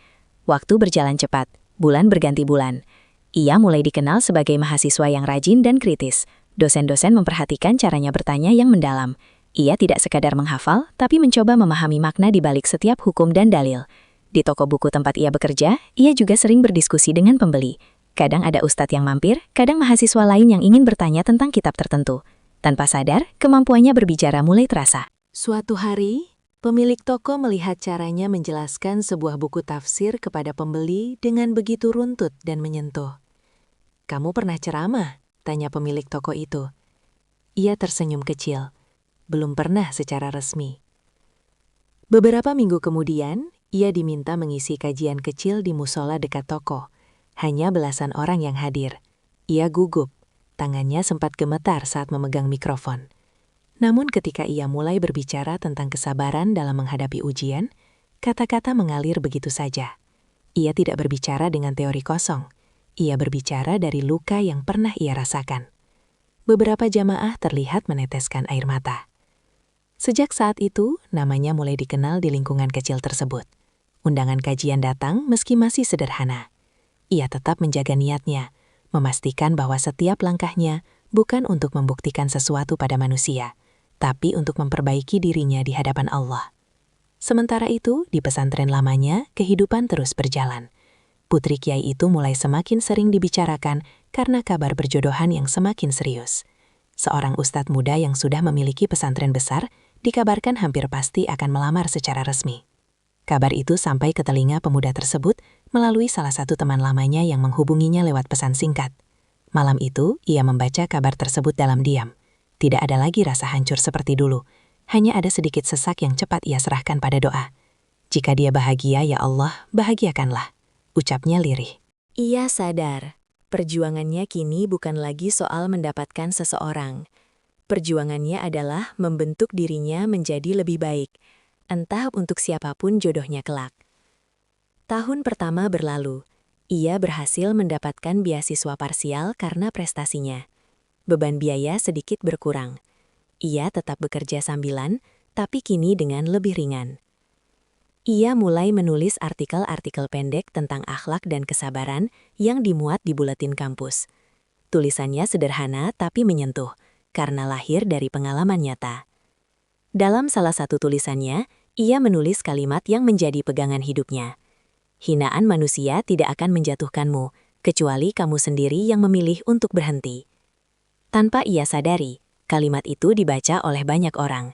Waktu berjalan cepat, bulan berganti bulan. Ia mulai dikenal sebagai mahasiswa yang rajin dan kritis. Dosen-dosen memperhatikan caranya bertanya yang mendalam. Ia tidak sekadar menghafal, tapi mencoba memahami makna di balik setiap hukum dan dalil. Di toko buku tempat ia bekerja, ia juga sering berdiskusi dengan pembeli. Kadang ada ustadz yang mampir, kadang mahasiswa lain yang ingin bertanya tentang kitab tertentu. Tanpa sadar, kemampuannya berbicara mulai terasa. Suatu hari, pemilik toko melihat caranya menjelaskan sebuah buku tafsir kepada pembeli dengan begitu runtut dan menyentuh. "Kamu pernah ceramah?" tanya pemilik toko itu. Ia tersenyum kecil. Belum pernah secara resmi. Beberapa minggu kemudian, ia diminta mengisi kajian kecil di musola dekat toko. Hanya belasan orang yang hadir. Ia gugup. Tangannya sempat gemetar saat memegang mikrofon. Namun ketika ia mulai berbicara tentang kesabaran dalam menghadapi ujian, kata-kata mengalir begitu saja. Ia tidak berbicara dengan teori kosong. Ia berbicara dari luka yang pernah ia rasakan. Beberapa jamaah terlihat meneteskan air mata. Sejak saat itu, namanya mulai dikenal di lingkungan kecil tersebut. Undangan kajian datang meski masih sederhana. Ia tetap menjaga niatnya, memastikan bahwa setiap langkahnya bukan untuk membuktikan sesuatu pada manusia, tapi untuk memperbaiki dirinya di hadapan Allah. Sementara itu, di pesantren lamanya, kehidupan terus berjalan. Putri kiai itu mulai semakin sering dibicarakan karena kabar berjodohan yang semakin serius. Seorang ustadz muda yang sudah memiliki pesantren besar dikabarkan hampir pasti akan melamar secara resmi. Kabar itu sampai ke telinga pemuda tersebut melalui salah satu teman lamanya yang menghubunginya lewat pesan singkat. Malam itu, ia membaca kabar tersebut dalam diam. Tidak ada lagi rasa hancur seperti dulu. Hanya ada sedikit sesak yang cepat ia serahkan pada doa. "Jika dia bahagia, ya Allah, bahagiakanlah," ucapnya lirih. Ia sadar, perjuangannya kini bukan lagi soal mendapatkan seseorang. Perjuangannya adalah membentuk dirinya menjadi lebih baik, entah untuk siapapun jodohnya kelak. Tahun pertama berlalu, ia berhasil mendapatkan beasiswa parsial karena prestasinya. Beban biaya sedikit berkurang. Ia tetap bekerja sambilan, tapi kini dengan lebih ringan. Ia mulai menulis artikel-artikel pendek tentang akhlak dan kesabaran yang dimuat di buletin kampus. Tulisannya sederhana tapi menyentuh, karena lahir dari pengalaman nyata. Dalam salah satu tulisannya, ia menulis kalimat yang menjadi pegangan hidupnya. "Hinaan manusia tidak akan menjatuhkanmu, kecuali kamu sendiri yang memilih untuk berhenti." Tanpa ia sadari, kalimat itu dibaca oleh banyak orang.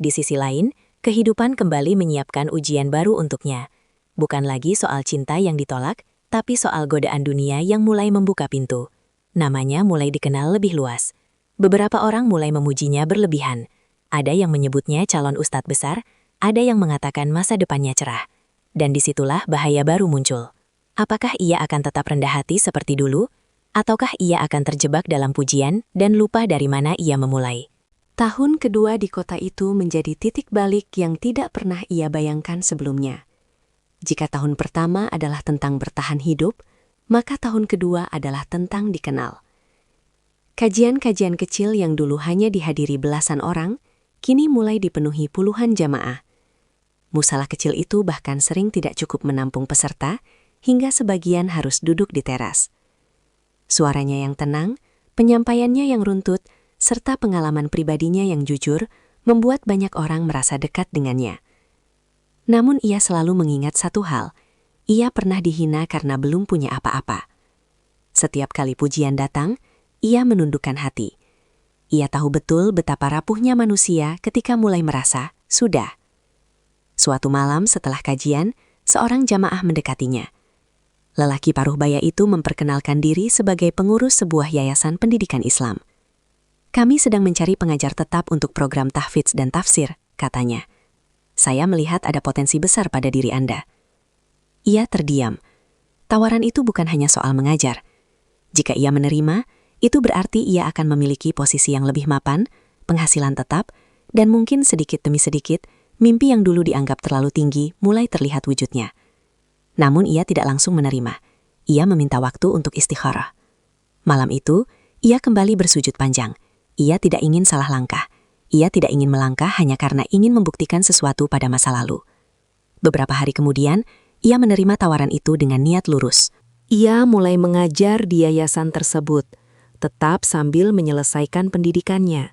Di sisi lain, kehidupan kembali menyiapkan ujian baru untuknya. Bukan lagi soal cinta yang ditolak, tapi soal godaan dunia yang mulai membuka pintu. Namanya mulai dikenal lebih luas. Beberapa orang mulai memujinya berlebihan. Ada yang menyebutnya calon ustadz besar, ada yang mengatakan masa depannya cerah. Dan disitulah bahaya baru muncul. Apakah ia akan tetap rendah hati seperti dulu? Ataukah ia akan terjebak dalam pujian dan lupa dari mana ia memulai? Tahun kedua di kota itu menjadi titik balik yang tidak pernah ia bayangkan sebelumnya. Jika tahun pertama adalah tentang bertahan hidup, maka tahun kedua adalah tentang dikenal. Kajian-kajian kecil yang dulu hanya dihadiri belasan orang, kini mulai dipenuhi puluhan jamaah. Musalah kecil itu bahkan sering tidak cukup menampung peserta, hingga sebagian harus duduk di teras. Suaranya yang tenang, penyampaiannya yang runtut, serta pengalaman pribadinya yang jujur, membuat banyak orang merasa dekat dengannya. Namun ia selalu mengingat satu hal, ia pernah dihina karena belum punya apa-apa. Setiap kali pujian datang, ia menundukkan hati. Ia tahu betul betapa rapuhnya manusia ketika mulai merasa, sudah. Suatu malam setelah kajian, seorang jamaah mendekatinya. Lelaki paruh baya itu memperkenalkan diri sebagai pengurus sebuah yayasan pendidikan Islam. Kami sedang mencari pengajar tetap untuk program tahfidz dan tafsir, katanya. Saya melihat ada potensi besar pada diri Anda. Ia terdiam. Tawaran itu bukan hanya soal mengajar. Jika ia menerima, itu berarti ia akan memiliki posisi yang lebih mapan, penghasilan tetap, dan mungkin sedikit demi sedikit, mimpi yang dulu dianggap terlalu tinggi mulai terlihat wujudnya. Namun ia tidak langsung menerima. Ia meminta waktu untuk istikharah. Malam itu, ia kembali bersujud panjang. Ia tidak ingin salah langkah. Ia tidak ingin melangkah hanya karena ingin membuktikan sesuatu pada masa lalu. Beberapa hari kemudian, ia menerima tawaran itu dengan niat lurus. Ia mulai mengajar di yayasan tersebut, tetap sambil menyelesaikan pendidikannya.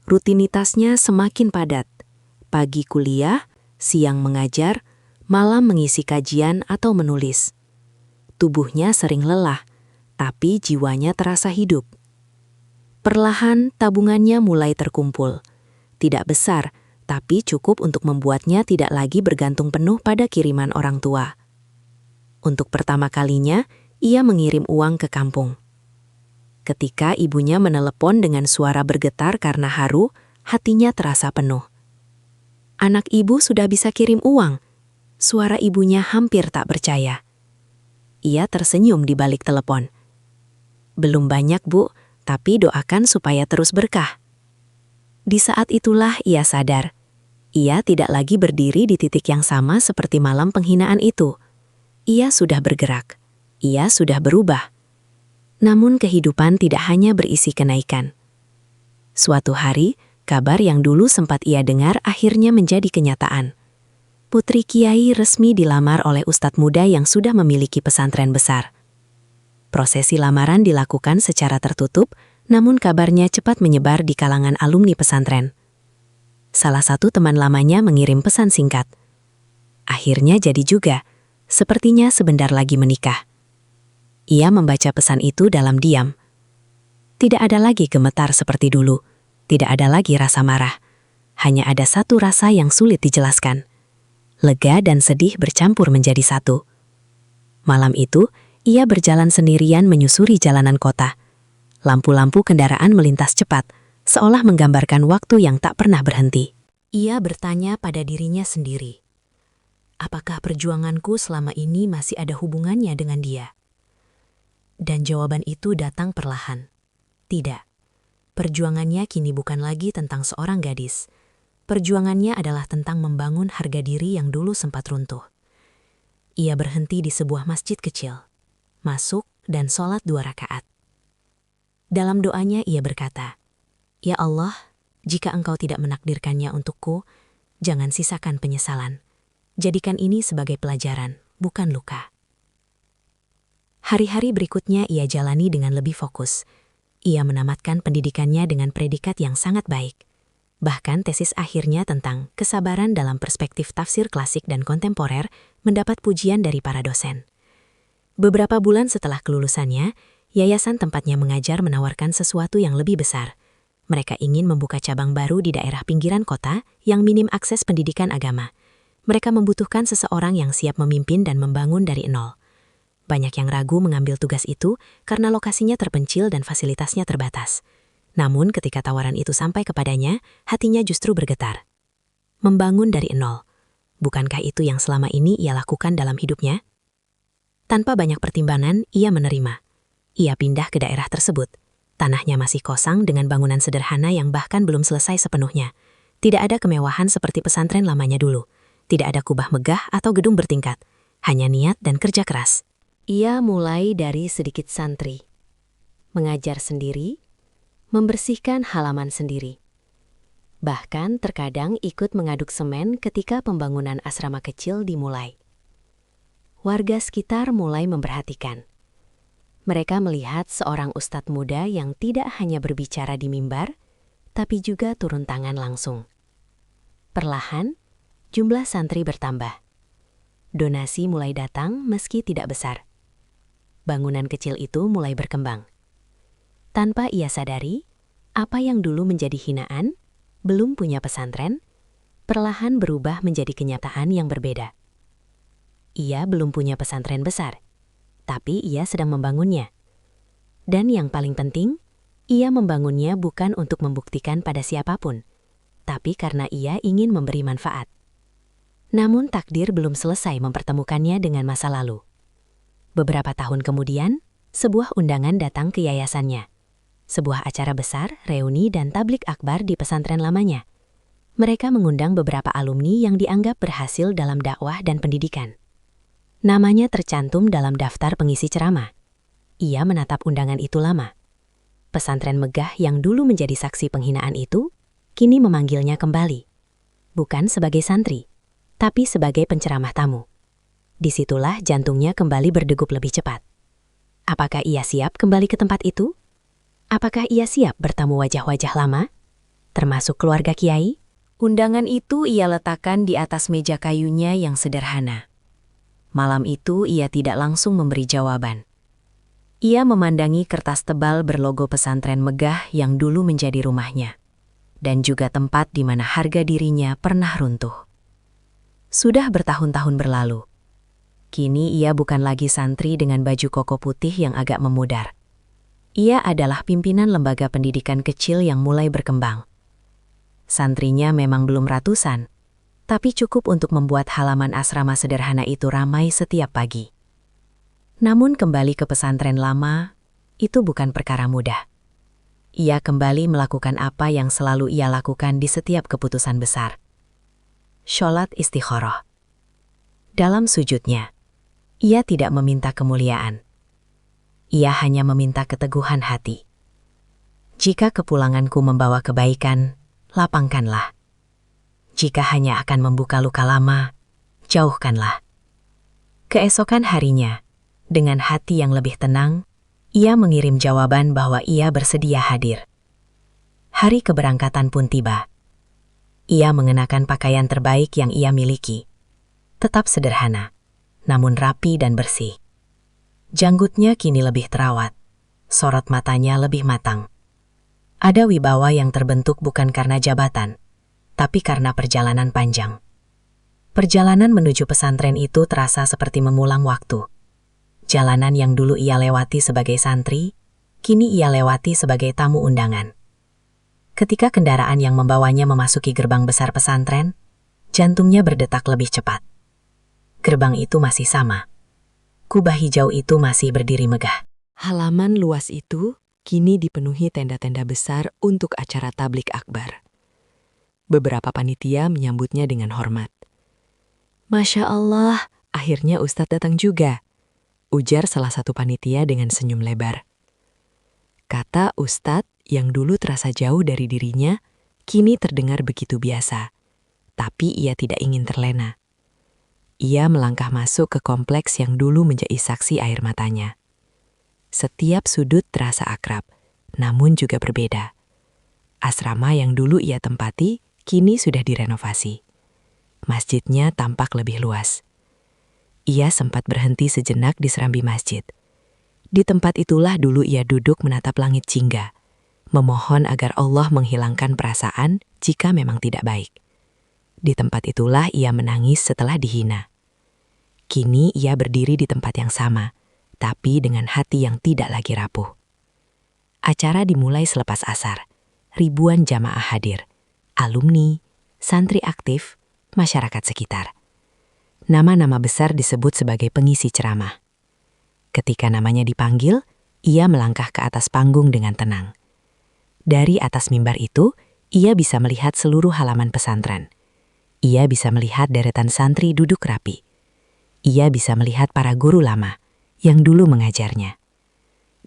Rutinitasnya semakin padat. Pagi kuliah, siang mengajar, malam mengisi kajian atau menulis. Tubuhnya sering lelah, tapi jiwanya terasa hidup. Perlahan tabungannya mulai terkumpul. Tidak besar, tapi cukup untuk membuatnya tidak lagi bergantung penuh pada kiriman orang tua. Untuk pertama kalinya, ia mengirim uang ke kampung. Ketika ibunya menelepon dengan suara bergetar karena haru, hatinya terasa penuh. Anak ibu sudah bisa kirim uang. Suara ibunya hampir tak percaya. Ia tersenyum di balik telepon. Belum banyak, Bu, tapi doakan supaya terus berkah. Di saat itulah ia sadar. Ia tidak lagi berdiri di titik yang sama seperti malam penghinaan itu. Ia sudah bergerak. Ia sudah berubah. Namun kehidupan tidak hanya berisi kenaikan. Suatu hari, kabar yang dulu sempat ia dengar akhirnya menjadi kenyataan. Putri Kiai resmi dilamar oleh ustadz muda yang sudah memiliki pesantren besar. Prosesi lamaran dilakukan secara tertutup, namun kabarnya cepat menyebar di kalangan alumni pesantren. Salah satu teman lamanya mengirim pesan singkat. Akhirnya jadi juga, sepertinya sebentar lagi menikah. Ia membaca pesan itu dalam diam. Tidak ada lagi gemetar seperti dulu, tidak ada lagi rasa marah. Hanya ada satu rasa yang sulit dijelaskan. Lega dan sedih bercampur menjadi satu. Malam itu, ia berjalan sendirian menyusuri jalanan kota. Lampu-lampu kendaraan melintas cepat, seolah menggambarkan waktu yang tak pernah berhenti. Ia bertanya pada dirinya sendiri. Apakah perjuanganku selama ini masih ada hubungannya dengan dia? Dan jawaban itu datang perlahan. Tidak. Perjuangannya kini bukan lagi tentang seorang gadis. Perjuangannya adalah tentang membangun harga diri yang dulu sempat runtuh. Ia berhenti di sebuah masjid kecil. Masuk dan sholat 2 rakaat. Dalam doanya ia berkata, "Ya Allah, jika Engkau tidak menakdirkannya untukku, jangan sisakan penyesalan. Jadikan ini sebagai pelajaran, bukan luka." Hari-hari berikutnya ia jalani dengan lebih fokus. Ia menamatkan pendidikannya dengan predikat yang sangat baik. Bahkan tesis akhirnya tentang kesabaran dalam perspektif tafsir klasik dan kontemporer mendapat pujian dari para dosen. Beberapa bulan setelah kelulusannya, yayasan tempatnya mengajar menawarkan sesuatu yang lebih besar. Mereka ingin membuka cabang baru di daerah pinggiran kota yang minim akses pendidikan agama. Mereka membutuhkan seseorang yang siap memimpin dan membangun dari nol. Banyak yang ragu mengambil tugas itu karena lokasinya terpencil dan fasilitasnya terbatas. Namun ketika tawaran itu sampai kepadanya, hatinya justru bergetar. Membangun dari nol. Bukankah itu yang selama ini ia lakukan dalam hidupnya? Tanpa banyak pertimbangan, ia menerima. Ia pindah ke daerah tersebut. Tanahnya masih kosong dengan bangunan sederhana yang bahkan belum selesai sepenuhnya. Tidak ada kemewahan seperti pesantren lamanya dulu. Tidak ada kubah megah atau gedung bertingkat. Hanya niat dan kerja keras. Ia mulai dari sedikit santri. Mengajar sendiri, membersihkan halaman sendiri. Bahkan terkadang ikut mengaduk semen ketika pembangunan asrama kecil dimulai. Warga sekitar mulai memperhatikan. Mereka melihat seorang ustadz muda yang tidak hanya berbicara di mimbar, tapi juga turun tangan langsung. Perlahan, jumlah santri bertambah. Donasi mulai datang meski tidak besar. bangunan kecil itu mulai berkembang. Tanpa ia sadari, apa yang dulu menjadi hinaan, belum punya pesantren, perlahan berubah menjadi kenyataan yang berbeda. Ia belum punya pesantren besar, tapi ia sedang membangunnya. Dan yang paling penting, ia membangunnya bukan untuk membuktikan pada siapapun, tapi karena ia ingin memberi manfaat. Namun takdir belum selesai mempertemukannya dengan masa lalu. Beberapa tahun kemudian, sebuah undangan datang ke yayasannya. Sebuah acara besar, reuni dan tablik akbar di pesantren lamanya. Mereka mengundang beberapa alumni yang dianggap berhasil dalam dakwah dan pendidikan. Namanya tercantum dalam daftar pengisi ceramah. Ia menatap undangan itu lama. Pesantren megah yang dulu menjadi saksi penghinaan itu, kini memanggilnya kembali. Bukan sebagai santri, tapi sebagai penceramah tamu. Disitulah jantungnya kembali berdegup lebih cepat. Apakah ia siap kembali ke tempat itu? Apakah ia siap bertemu wajah-wajah lama, termasuk keluarga kiai? Undangan itu ia letakkan di atas meja kayunya yang sederhana. Malam itu ia tidak langsung memberi jawaban. Ia memandangi kertas tebal berlogo pesantren megah yang dulu menjadi rumahnya, dan juga tempat di mana harga dirinya pernah runtuh. Sudah bertahun-tahun berlalu. Kini ia bukan lagi santri dengan baju koko putih yang agak memudar. Ia adalah pimpinan lembaga pendidikan kecil yang mulai berkembang. Santrinya memang belum ratusan, tapi cukup untuk membuat halaman asrama sederhana itu ramai setiap pagi. Namun kembali ke pesantren lama, itu bukan perkara mudah. Ia kembali melakukan apa yang selalu ia lakukan di setiap keputusan besar. Sholat istikharah. Dalam sujudnya, ia tidak meminta kemuliaan. Ia hanya meminta keteguhan hati. Jika kepulanganku membawa kebaikan, lapangkanlah. Jika hanya akan membuka luka lama, jauhkanlah. Keesokan harinya, dengan hati yang lebih tenang, ia mengirim jawaban bahwa ia bersedia hadir. Hari keberangkatan pun tiba. Ia mengenakan pakaian terbaik yang ia miliki. Tetap sederhana, namun rapi dan bersih. Janggutnya kini lebih terawat, sorot matanya lebih matang. Ada wibawa yang terbentuk bukan karena jabatan, tapi karena perjalanan panjang. Perjalanan menuju pesantren itu terasa seperti mengulang waktu. Jalanan yang dulu ia lewati sebagai santri, kini ia lewati sebagai tamu undangan. Ketika kendaraan yang membawanya memasuki gerbang besar pesantren, jantungnya berdetak lebih cepat. Gerbang itu masih sama. Kubah hijau itu masih berdiri megah. Halaman luas itu kini dipenuhi tenda-tenda besar untuk acara tablik akbar. Beberapa panitia menyambutnya dengan hormat. "Masya Allah, akhirnya Ustadz datang juga," ujar salah satu panitia dengan senyum lebar. Kata Ustadz yang dulu terasa jauh dari dirinya, kini terdengar begitu biasa. Tapi ia tidak ingin terlena. Ia melangkah masuk ke kompleks yang dulu menjadi saksi air matanya. Setiap sudut terasa akrab, namun juga berbeda. Asrama yang dulu ia tempati, kini sudah direnovasi. Masjidnya tampak lebih luas. Ia sempat berhenti sejenak di serambi masjid. Di tempat itulah dulu ia duduk menatap langit jingga, memohon agar Allah menghilangkan perasaan jika memang tidak baik. Di tempat itulah ia menangis setelah dihina. Kini ia berdiri di tempat yang sama, tapi dengan hati yang tidak lagi rapuh. Acara dimulai selepas asar. Ribuan jamaah hadir. Alumni, santri aktif, masyarakat sekitar. Nama-nama besar disebut sebagai pengisi ceramah. Ketika namanya dipanggil, ia melangkah ke atas panggung dengan tenang. Dari atas mimbar itu, ia bisa melihat seluruh halaman pesantren. Ia bisa melihat deretan santri duduk rapi. Ia bisa melihat para guru lama yang dulu mengajarnya.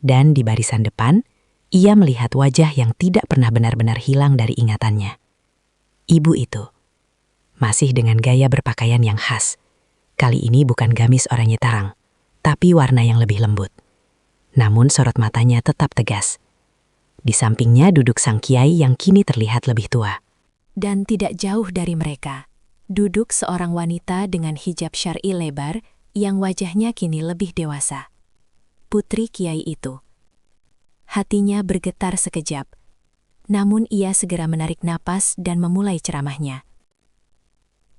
Dan di barisan depan, ia melihat wajah yang tidak pernah benar-benar hilang dari ingatannya. Ibu itu, masih dengan gaya berpakaian yang khas. Kali ini bukan gamis oranye tarang, tapi warna yang lebih lembut. Namun sorot matanya tetap tegas. Di sampingnya duduk sang kiai yang kini terlihat lebih tua. Dan tidak jauh dari mereka, duduk seorang wanita dengan hijab syar'i lebar yang wajahnya kini lebih dewasa. putri kiai itu. Hatinya bergetar sekejap, namun ia segera menarik napas dan memulai ceramahnya.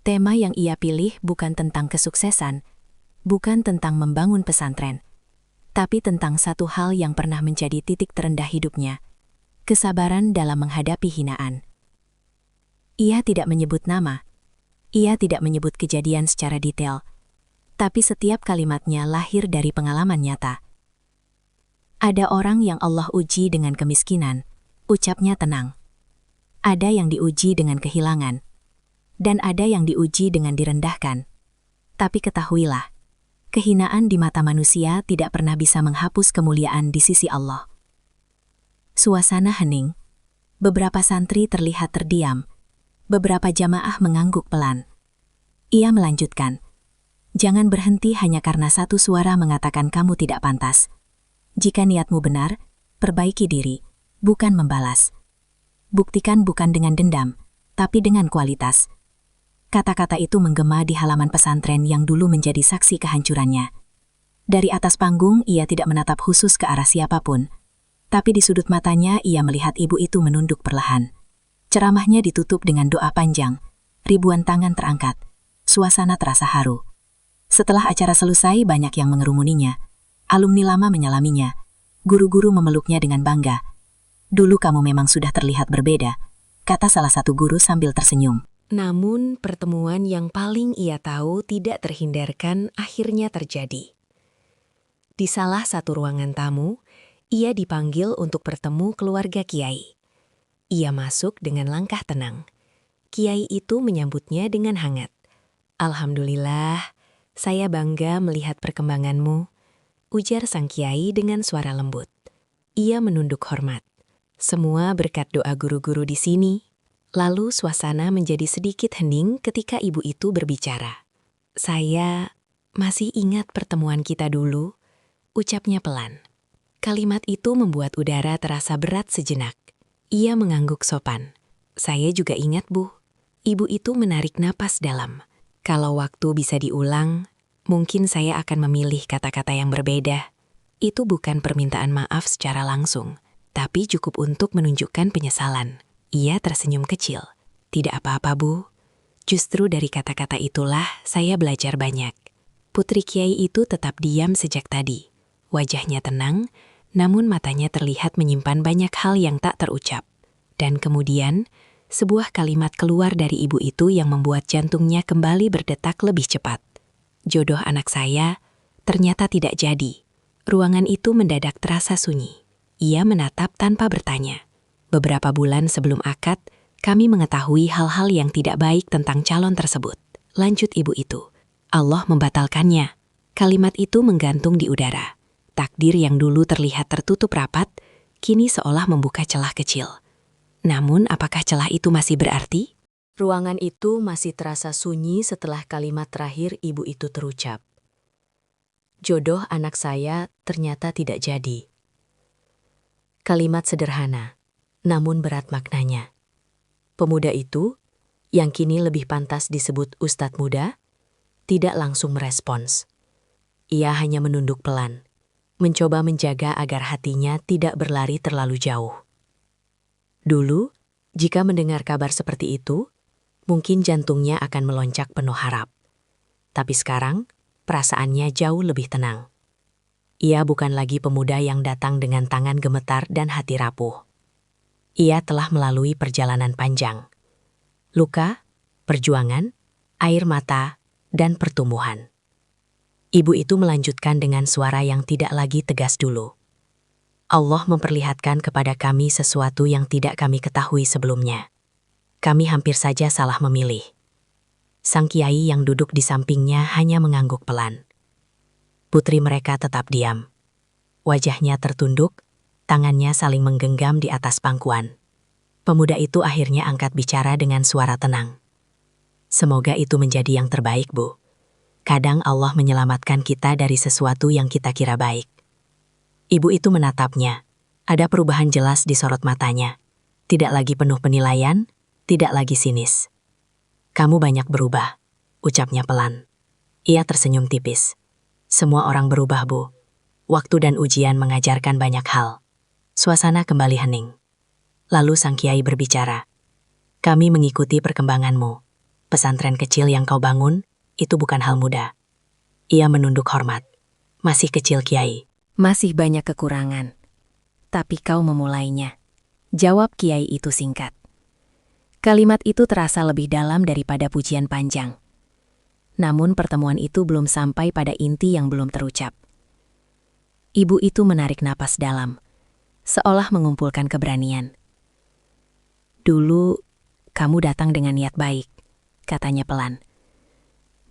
Tema yang ia pilih bukan tentang kesuksesan, bukan tentang membangun pesantren, tapi tentang satu hal yang pernah menjadi titik terendah hidupnya, kesabaran dalam menghadapi hinaan. Ia tidak menyebut nama, ia tidak menyebut kejadian secara detail, tapi setiap kalimatnya lahir dari pengalaman nyata. Ada orang yang Allah uji dengan kemiskinan, ucapnya tenang. Ada yang diuji dengan kehilangan, dan ada yang diuji dengan direndahkan. Tapi ketahuilah, kehinaan di mata manusia tidak pernah bisa menghapus kemuliaan di sisi Allah. Suasana hening, beberapa santri terlihat terdiam, beberapa jamaah mengangguk pelan. Ia melanjutkan, "Jangan berhenti hanya karena satu suara mengatakan kamu tidak pantas. Jika niatmu benar, perbaiki diri, bukan membalas. Buktikan bukan dengan dendam, tapi dengan kualitas." Kata-kata itu menggema di halaman pesantren yang dulu menjadi saksi kehancurannya. Dari atas panggung ia tidak menatap khusus ke arah siapapun, tapi di sudut matanya ia melihat ibu itu menunduk perlahan. Ceramahnya ditutup dengan doa panjang, ribuan tangan terangkat, suasana terasa haru. Setelah acara selesai banyak yang mengerumuninya. Alumni lama menyalaminya, guru-guru memeluknya dengan bangga. "Dulu kamu memang sudah terlihat berbeda," kata salah satu guru sambil tersenyum. Namun, pertemuan yang paling ia tahu tidak terhindarkan akhirnya terjadi. Di salah satu ruangan tamu, ia dipanggil untuk bertemu keluarga Kiai. Ia masuk dengan langkah tenang. Kiai itu menyambutnya dengan hangat. "Alhamdulillah, saya bangga melihat perkembanganmu," ujar sang kiai dengan suara lembut. Ia menunduk hormat. Semua berkat doa guru-guru di sini. Lalu suasana menjadi sedikit hening ketika ibu itu berbicara. "Saya masih ingat pertemuan kita dulu," ucapnya pelan. Kalimat itu membuat udara terasa berat sejenak. Ia mengangguk sopan. "Saya juga ingat, Bu." Ibu itu menarik napas dalam. "Kalau waktu bisa diulang, mungkin saya akan memilih kata-kata yang berbeda. Itu bukan permintaan maaf secara langsung, tapi cukup untuk menunjukkan penyesalan." Ia tersenyum kecil. "Tidak apa-apa, Bu. Justru dari kata-kata itulah saya belajar banyak." Putri Kiai itu tetap diam sejak tadi. Wajahnya tenang, namun matanya terlihat menyimpan banyak hal yang tak terucap. Dan kemudian, sebuah kalimat keluar dari ibu itu yang membuat jantungnya kembali berdetak lebih cepat. "Jodoh anak saya ternyata tidak jadi." Ruangan itu mendadak terasa sunyi. Ia menatap tanpa bertanya. "Beberapa bulan sebelum akad, kami mengetahui hal-hal yang tidak baik tentang calon tersebut," lanjut ibu itu. "Allah membatalkannya." Kalimat itu menggantung di udara. Takdir yang dulu terlihat tertutup rapat, kini seolah membuka celah kecil. Namun apakah celah itu masih berarti? Ruangan itu masih terasa sunyi setelah kalimat terakhir ibu itu terucap. "Jodoh anak saya ternyata tidak jadi." Kalimat sederhana, namun berat maknanya. Pemuda itu, yang kini lebih pantas disebut Ustadz Muda, tidak langsung merespons. Ia hanya menunduk pelan, mencoba menjaga agar hatinya tidak berlari terlalu jauh. Dulu, jika mendengar kabar seperti itu, mungkin jantungnya akan melonjak penuh harap. Tapi sekarang, perasaannya jauh lebih tenang. Ia bukan lagi pemuda yang datang dengan tangan gemetar dan hati rapuh. Ia telah melalui perjalanan panjang. Luka, perjuangan, air mata, dan pertumbuhan. Ibu itu melanjutkan dengan suara yang tidak lagi tegas dulu. "Allah memperlihatkan kepada kami sesuatu yang tidak kami ketahui sebelumnya. Kami hampir saja salah memilih." Sang kiai yang duduk di sampingnya hanya mengangguk pelan. Putri mereka tetap diam. Wajahnya tertunduk, tangannya saling menggenggam di atas pangkuan. Pemuda itu akhirnya angkat bicara dengan suara tenang. "Semoga itu menjadi yang terbaik, Bu. Kadang Allah menyelamatkan kita dari sesuatu yang kita kira baik." Ibu itu menatapnya. Ada perubahan jelas di sorot matanya. Tidak lagi penuh penilaian, tidak lagi sinis. "Kamu banyak berubah," ucapnya pelan. Ia tersenyum tipis. "Semua orang berubah, Bu. Waktu dan ujian mengajarkan banyak hal. Suasana kembali hening. Lalu sang kiai berbicara. Kami mengikuti perkembanganmu. Pesantren kecil yang kau bangun, itu bukan hal mudah. Ia menunduk hormat. Masih kecil kiai. Masih banyak kekurangan. Tapi kau memulainya. Jawab kiai itu singkat. Kalimat itu terasa lebih dalam daripada pujian panjang. Namun pertemuan itu belum sampai pada inti yang belum terucap. Ibu itu menarik napas dalam, seolah mengumpulkan keberanian. Dulu, kamu datang dengan niat baik, katanya pelan.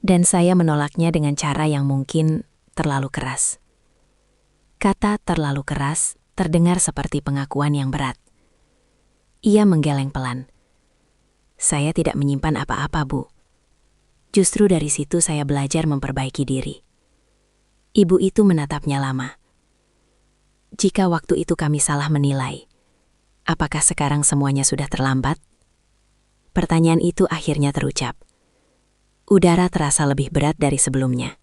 Dan saya menolaknya dengan cara yang mungkin terlalu keras. Kata terlalu keras terdengar seperti pengakuan yang berat. Ia menggeleng pelan. Saya tidak menyimpan apa-apa, Bu. Justru dari situ saya belajar memperbaiki diri. Ibu itu menatapnya lama. Jika waktu itu kami salah menilai, apakah sekarang semuanya sudah terlambat? Pertanyaan itu akhirnya terucap. Udara terasa lebih berat dari sebelumnya.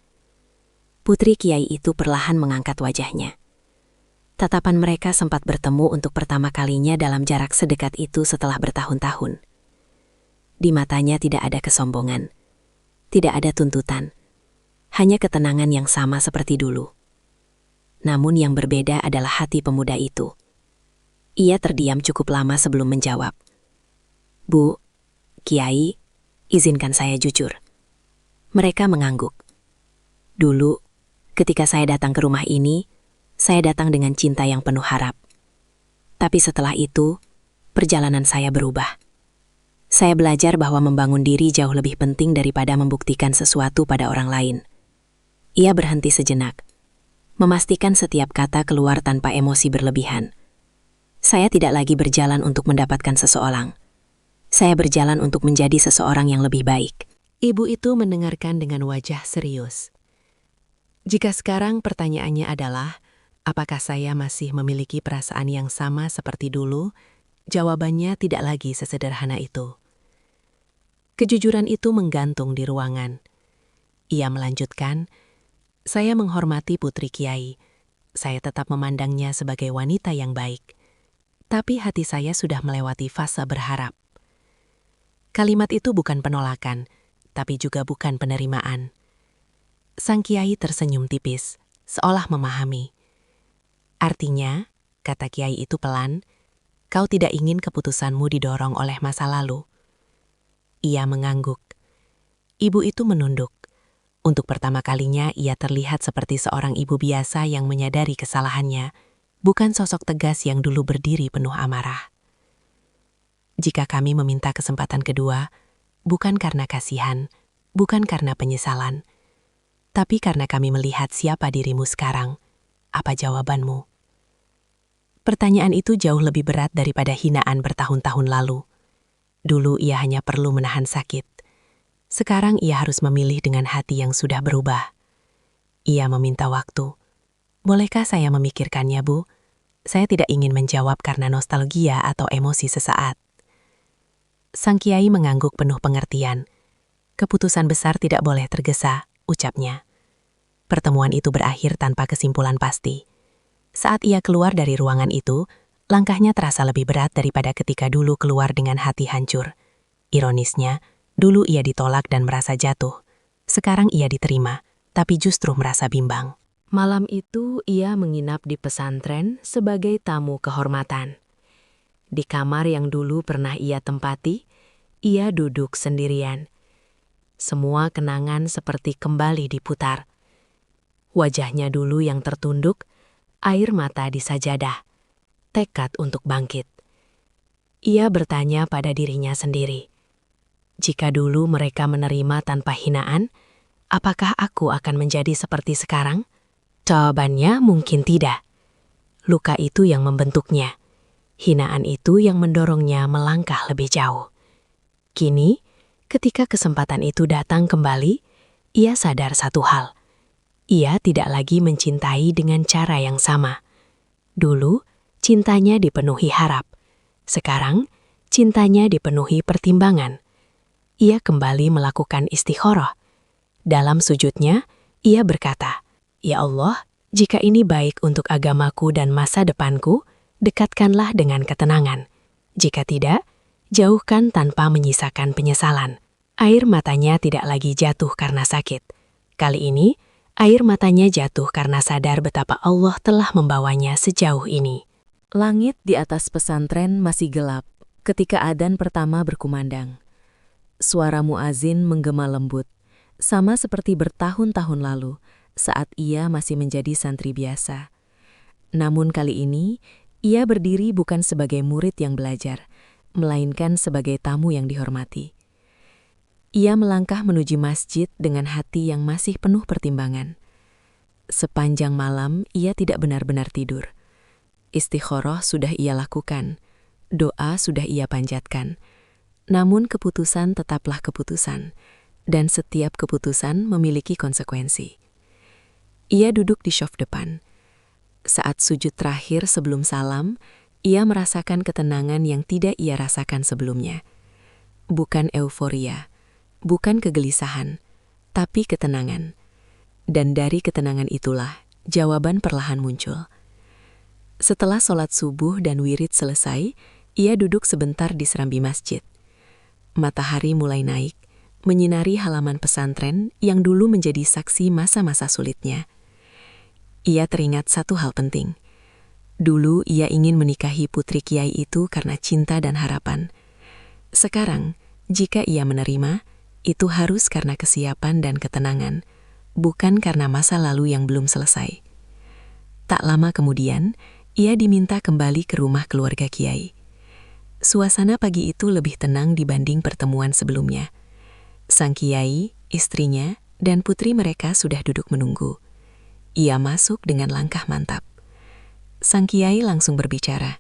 Putri kiai itu perlahan mengangkat wajahnya. Tatapan mereka sempat bertemu untuk pertama kalinya dalam jarak sedekat itu setelah bertahun-tahun. Di matanya tidak ada kesombongan, tidak ada tuntutan, hanya ketenangan yang sama seperti dulu. Namun yang berbeda adalah hati pemuda itu. Ia terdiam cukup lama sebelum menjawab. Bu, Kiai, izinkan saya jujur. Mereka mengangguk. Dulu, ketika saya datang ke rumah ini, saya datang dengan cinta yang penuh harap. Tapi setelah itu, perjalanan saya berubah. Saya belajar bahwa membangun diri jauh lebih penting daripada membuktikan sesuatu pada orang lain. Ia berhenti sejenak, memastikan setiap kata keluar tanpa emosi berlebihan. Saya tidak lagi berjalan untuk mendapatkan seseorang. Saya berjalan untuk menjadi seseorang yang lebih baik. Ibu itu mendengarkan dengan wajah serius. Jika sekarang pertanyaannya adalah, apakah saya masih memiliki perasaan yang sama seperti dulu? Jawabannya tidak lagi sesederhana itu. Kejujuran itu menggantung di ruangan. Ia melanjutkan, saya menghormati Putri Kiai. Saya tetap memandangnya sebagai wanita yang baik. Tapi hati saya sudah melewati fase berharap. Kalimat itu bukan penolakan, tapi juga bukan penerimaan. Sang Kiai tersenyum tipis, seolah memahami. Artinya, kata Kiai itu pelan, kau tidak ingin keputusanmu didorong oleh masa lalu. Ia mengangguk. Ibu itu menunduk. Untuk pertama kalinya ia terlihat seperti seorang ibu biasa yang menyadari kesalahannya, bukan sosok tegas yang dulu berdiri penuh amarah. Jika kami meminta kesempatan kedua, bukan karena kasihan, bukan karena penyesalan, tapi karena kami melihat siapa dirimu sekarang, apa jawabanmu? Pertanyaan itu jauh lebih berat daripada hinaan bertahun-tahun lalu. Dulu ia hanya perlu menahan sakit. Sekarang ia harus memilih dengan hati yang sudah berubah. Ia meminta waktu. Bolehkah saya memikirkannya, Bu? Saya tidak ingin menjawab karena nostalgia atau emosi sesaat. Sang Kiai mengangguk penuh pengertian. Keputusan besar tidak boleh tergesa, ucapnya. Pertemuan itu berakhir tanpa kesimpulan pasti. Saat ia keluar dari ruangan itu, langkahnya terasa lebih berat daripada ketika dulu keluar dengan hati hancur. Ironisnya, dulu ia ditolak dan merasa jatuh. Sekarang ia diterima, tapi justru merasa bimbang. Malam itu ia menginap di pesantren sebagai tamu kehormatan. Di kamar yang dulu pernah ia tempati, ia duduk sendirian. Semua kenangan seperti kembali diputar. Wajahnya dulu yang tertunduk, air mata di sajadah, tekad untuk bangkit. Ia bertanya pada dirinya sendiri. Jika dulu mereka menerima tanpa hinaan, apakah aku akan menjadi seperti sekarang? Jawabannya mungkin tidak. Luka itu yang membentuknya. Hinaan itu yang mendorongnya melangkah lebih jauh. Kini, ketika kesempatan itu datang kembali, ia sadar satu hal. Ia tidak lagi mencintai dengan cara yang sama. Dulu, cintanya dipenuhi harap. Sekarang, cintanya dipenuhi pertimbangan. Ia kembali melakukan istikharah. Dalam sujudnya, ia berkata, "Ya Allah, Jika ini baik untuk agamaku dan masa depanku, dekatkanlah dengan ketenangan. Jika tidak, jauhkan tanpa menyisakan penyesalan. Air matanya tidak lagi jatuh karena sakit. Kali ini, air matanya jatuh karena sadar betapa Allah telah membawanya sejauh ini. Langit di atas pesantren masih gelap ketika adzan pertama berkumandang. Suara muazin menggema lembut, sama seperti bertahun-tahun lalu saat ia masih menjadi santri biasa. Namun kali ini, ia berdiri bukan sebagai murid yang belajar, melainkan sebagai tamu yang dihormati. Ia melangkah menuju masjid dengan hati yang masih penuh pertimbangan. Sepanjang malam, ia tidak benar-benar tidur. Istikharah sudah ia lakukan, doa sudah ia panjatkan. Namun keputusan tetaplah keputusan, dan setiap keputusan memiliki konsekuensi. Ia duduk di syaf depan. Saat sujud terakhir sebelum salam, ia merasakan ketenangan yang tidak ia rasakan sebelumnya. Bukan euforia, bukan kegelisahan, tapi ketenangan. Dan dari ketenangan itulah, jawaban perlahan muncul. Setelah sholat subuh dan wirid selesai, ia duduk sebentar di serambi masjid. Matahari mulai naik, menyinari halaman pesantren yang dulu menjadi saksi masa-masa sulitnya. Ia teringat satu hal penting. Dulu ia ingin menikahi putri kiai itu karena cinta dan harapan. Sekarang, jika ia menerima, itu harus karena kesiapan dan ketenangan, bukan karena masa lalu yang belum selesai. Tak lama kemudian, ia diminta kembali ke rumah keluarga kiai. Suasana pagi itu lebih tenang dibanding pertemuan sebelumnya. Sang kiai, istrinya, dan putri mereka sudah duduk menunggu. Ia masuk dengan langkah mantap. Sang kiai langsung berbicara,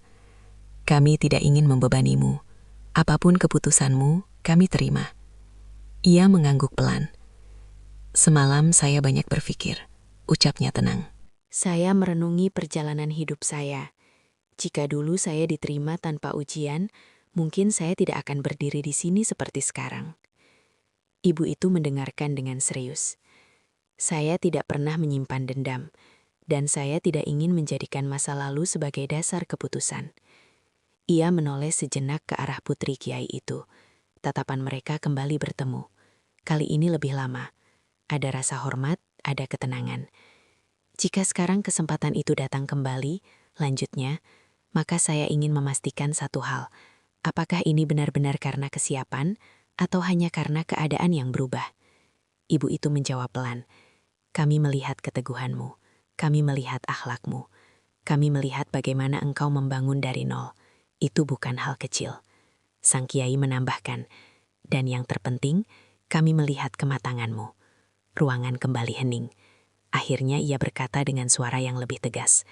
"Kami tidak ingin membebanimu. Apapun keputusanmu, kami terima." Ia mengangguk pelan. "Semalam saya banyak berpikir," ucapnya tenang. Saya merenungi perjalanan hidup saya. Jika dulu saya diterima tanpa ujian, mungkin saya tidak akan berdiri di sini seperti sekarang. Ibu itu mendengarkan dengan serius. Saya tidak pernah menyimpan dendam, dan saya tidak ingin menjadikan masa lalu sebagai dasar keputusan. Ia menoleh sejenak ke arah putri kiai itu. Tatapan mereka kembali bertemu. Kali ini lebih lama. Ada rasa hormat, ada ketenangan. Jika sekarang kesempatan itu datang kembali, lanjutnya, maka saya ingin memastikan satu hal. Apakah ini benar-benar karena kesiapan, atau hanya karena keadaan yang berubah? Ibu itu menjawab pelan, "Kami melihat keteguhanmu, kami melihat akhlakmu, kami melihat bagaimana engkau membangun dari nol. Itu bukan hal kecil." Sang kiai menambahkan, "Dan yang terpenting, kami melihat kematanganmu." Ruangan kembali hening. Akhirnya ia berkata dengan suara yang lebih tegas,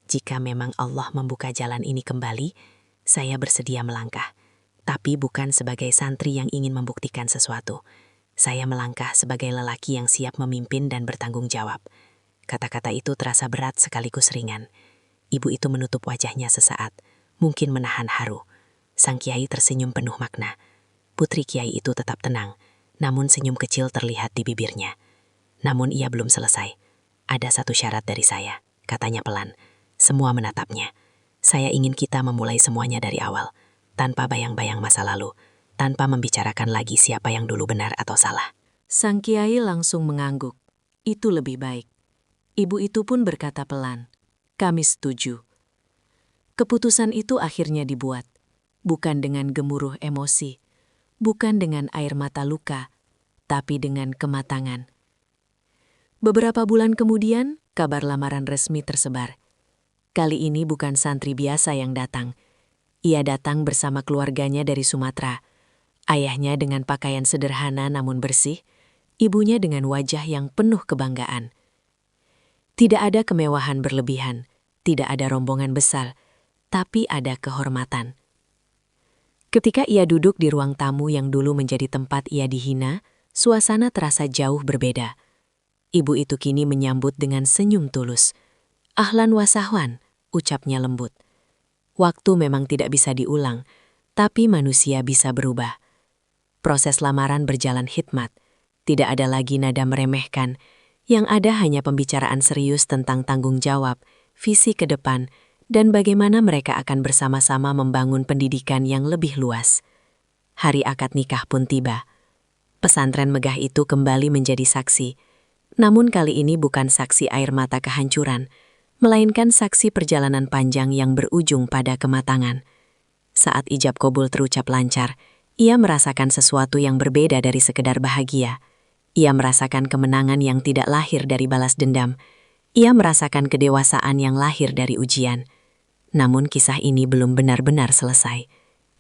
"Jika memang Allah membuka jalan ini kembali, saya bersedia melangkah. Tapi bukan sebagai santri yang ingin membuktikan sesuatu. Saya melangkah sebagai lelaki yang siap memimpin dan bertanggung jawab." Kata-kata itu terasa berat sekaligus ringan. Ibu itu menutup wajahnya sesaat, mungkin menahan haru. Sang kiai tersenyum penuh makna. Putri kiai itu tetap tenang, namun senyum kecil terlihat di bibirnya. Namun ia belum selesai. "Ada satu syarat dari saya," katanya pelan. Semua menatapnya. "Saya ingin kita memulai semuanya dari awal, tanpa bayang-bayang masa lalu, tanpa membicarakan lagi siapa yang dulu benar atau salah." Sang kiai langsung mengangguk. Itu lebih baik. Ibu itu pun berkata pelan, "Kami setuju." Keputusan itu akhirnya dibuat, bukan dengan gemuruh emosi, bukan dengan air mata luka, tapi dengan kematangan. Beberapa bulan kemudian, kabar lamaran resmi tersebar. Kali ini bukan santri biasa yang datang. Ia datang bersama keluarganya dari Sumatera. Ayahnya dengan pakaian sederhana namun bersih, ibunya dengan wajah yang penuh kebanggaan. Tidak ada kemewahan berlebihan, tidak ada rombongan besar, tapi ada kehormatan. Ketika ia duduk di ruang tamu yang dulu menjadi tempat ia dihina, suasana terasa jauh berbeda. Ibu itu kini menyambut dengan senyum tulus. "Ahlan wa sahlan," ucapnya lembut. Waktu memang tidak bisa diulang, tapi manusia bisa berubah. Proses lamaran berjalan hikmat. Tidak ada lagi nada meremehkan. Yang ada hanya pembicaraan serius tentang tanggung jawab, visi ke depan, dan bagaimana mereka akan bersama-sama membangun pendidikan yang lebih luas. Hari akad nikah pun tiba. Pesantren megah itu kembali menjadi saksi. Namun kali ini bukan saksi air mata kehancuran, melainkan saksi perjalanan panjang yang berujung pada kematangan. Saat ijab kabul terucap lancar, ia merasakan sesuatu yang berbeda dari sekedar bahagia. Ia merasakan kemenangan yang tidak lahir dari balas dendam. Ia merasakan kedewasaan yang lahir dari ujian. Namun kisah ini belum benar-benar selesai,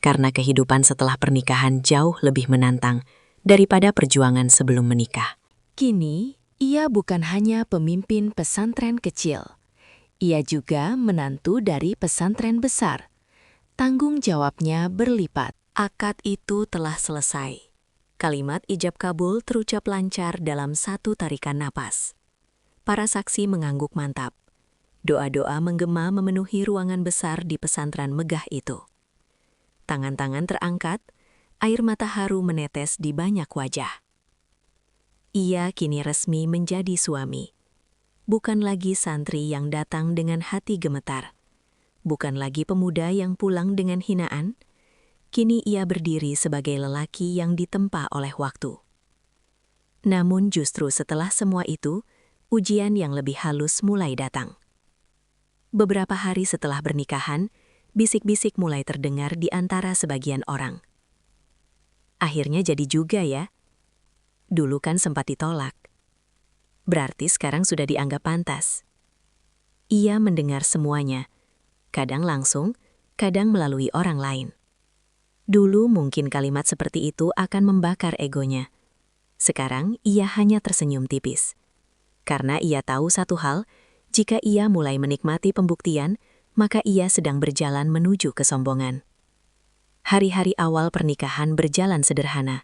karena kehidupan setelah pernikahan jauh lebih menantang daripada perjuangan sebelum menikah. Kini, ia bukan hanya pemimpin pesantren kecil. Ia juga menantu dari pesantren besar. Tanggung jawabnya berlipat. Akad itu telah selesai. Kalimat ijab kabul terucap lancar dalam satu tarikan napas. Para saksi mengangguk mantap. Doa-doa menggema memenuhi ruangan besar di pesantren megah itu. Tangan-tangan terangkat, air mata haru menetes di banyak wajah. Ia kini resmi menjadi suami. Bukan lagi santri yang datang dengan hati gemetar. Bukan lagi pemuda yang pulang dengan hinaan. Kini ia berdiri sebagai lelaki yang ditempa oleh waktu. Namun justru setelah semua itu, ujian yang lebih halus mulai datang. Beberapa hari setelah pernikahan, bisik-bisik mulai terdengar di antara sebagian orang. Akhirnya jadi juga ya. Dulu kan sempat ditolak. Berarti sekarang sudah dianggap pantas. Ia mendengar semuanya, kadang langsung, kadang melalui orang lain. Dulu mungkin kalimat seperti itu akan membakar egonya. Sekarang ia hanya tersenyum tipis. Karena ia tahu satu hal, jika ia mulai menikmati pembuktian, maka ia sedang berjalan menuju kesombongan. Hari-hari awal pernikahan berjalan sederhana.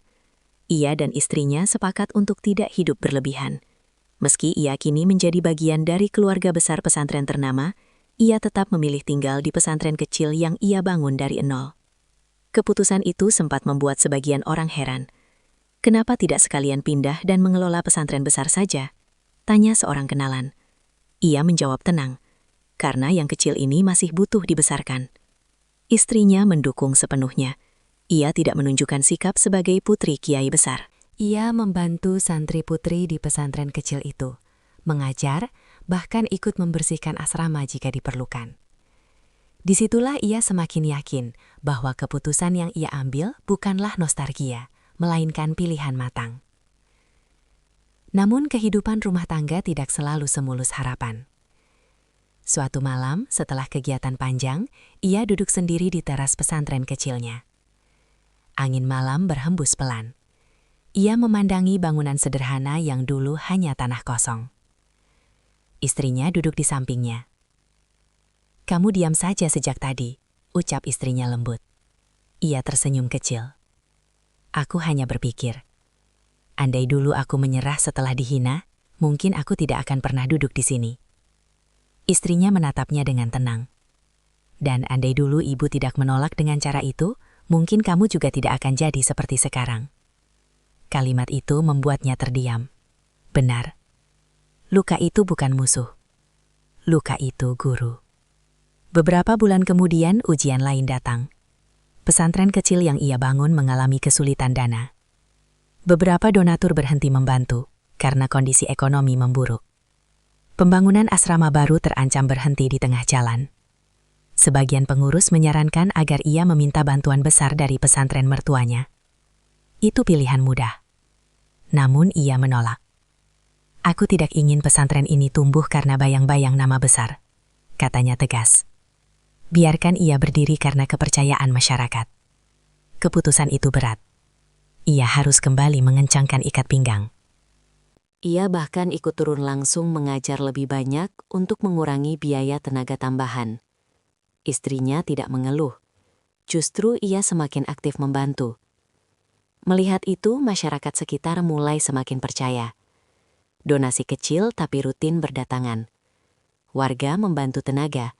Ia dan istrinya sepakat untuk tidak hidup berlebihan. Meski ia kini menjadi bagian dari keluarga besar pesantren ternama, ia tetap memilih tinggal di pesantren kecil yang ia bangun dari nol. Keputusan itu sempat membuat sebagian orang heran. Kenapa tidak sekalian pindah dan mengelola pesantren besar saja? Tanya seorang kenalan. Ia menjawab tenang, karena yang kecil ini masih butuh dibesarkan. Istrinya mendukung sepenuhnya. Ia tidak menunjukkan sikap sebagai putri kiai besar. Ia membantu santri putri di pesantren kecil itu, mengajar, bahkan ikut membersihkan asrama jika diperlukan. Disitulah ia semakin yakin bahwa keputusan yang ia ambil bukanlah nostalgia, melainkan pilihan matang. Namun kehidupan rumah tangga tidak selalu semulus harapan. Suatu malam, setelah kegiatan panjang, ia duduk sendiri di teras pesantren kecilnya. Angin malam berhembus pelan. Ia memandangi bangunan sederhana yang dulu hanya tanah kosong. Istrinya duduk di sampingnya. "Kamu diam saja sejak tadi," ucap istrinya lembut. Ia tersenyum kecil. "Aku hanya berpikir, andai dulu aku menyerah setelah dihina, mungkin aku tidak akan pernah duduk di sini." Istrinya menatapnya dengan tenang. "Dan andai dulu ibu tidak menolak dengan cara itu, mungkin kamu juga tidak akan jadi seperti sekarang." Kalimat itu membuatnya terdiam. Benar. Luka itu bukan musuh. Luka itu guru. Beberapa bulan kemudian ujian lain datang. Pesantren kecil yang ia bangun mengalami kesulitan dana. Beberapa donatur berhenti membantu karena kondisi ekonomi memburuk. Pembangunan asrama baru terancam berhenti di tengah jalan. Sebagian pengurus menyarankan agar ia meminta bantuan besar dari pesantren mertuanya. Itu pilihan mudah. Namun ia menolak. "Aku tidak ingin pesantren ini tumbuh karena bayang-bayang nama besar," katanya tegas. Biarkan ia berdiri karena kepercayaan masyarakat. Keputusan itu berat. Ia harus kembali mengencangkan ikat pinggang. Ia bahkan ikut turun langsung mengajar lebih banyak untuk mengurangi biaya tenaga tambahan. Istrinya tidak mengeluh. Justru ia semakin aktif membantu. Melihat itu, masyarakat sekitar mulai semakin percaya. Donasi kecil tapi rutin berdatangan. Warga membantu tenaga.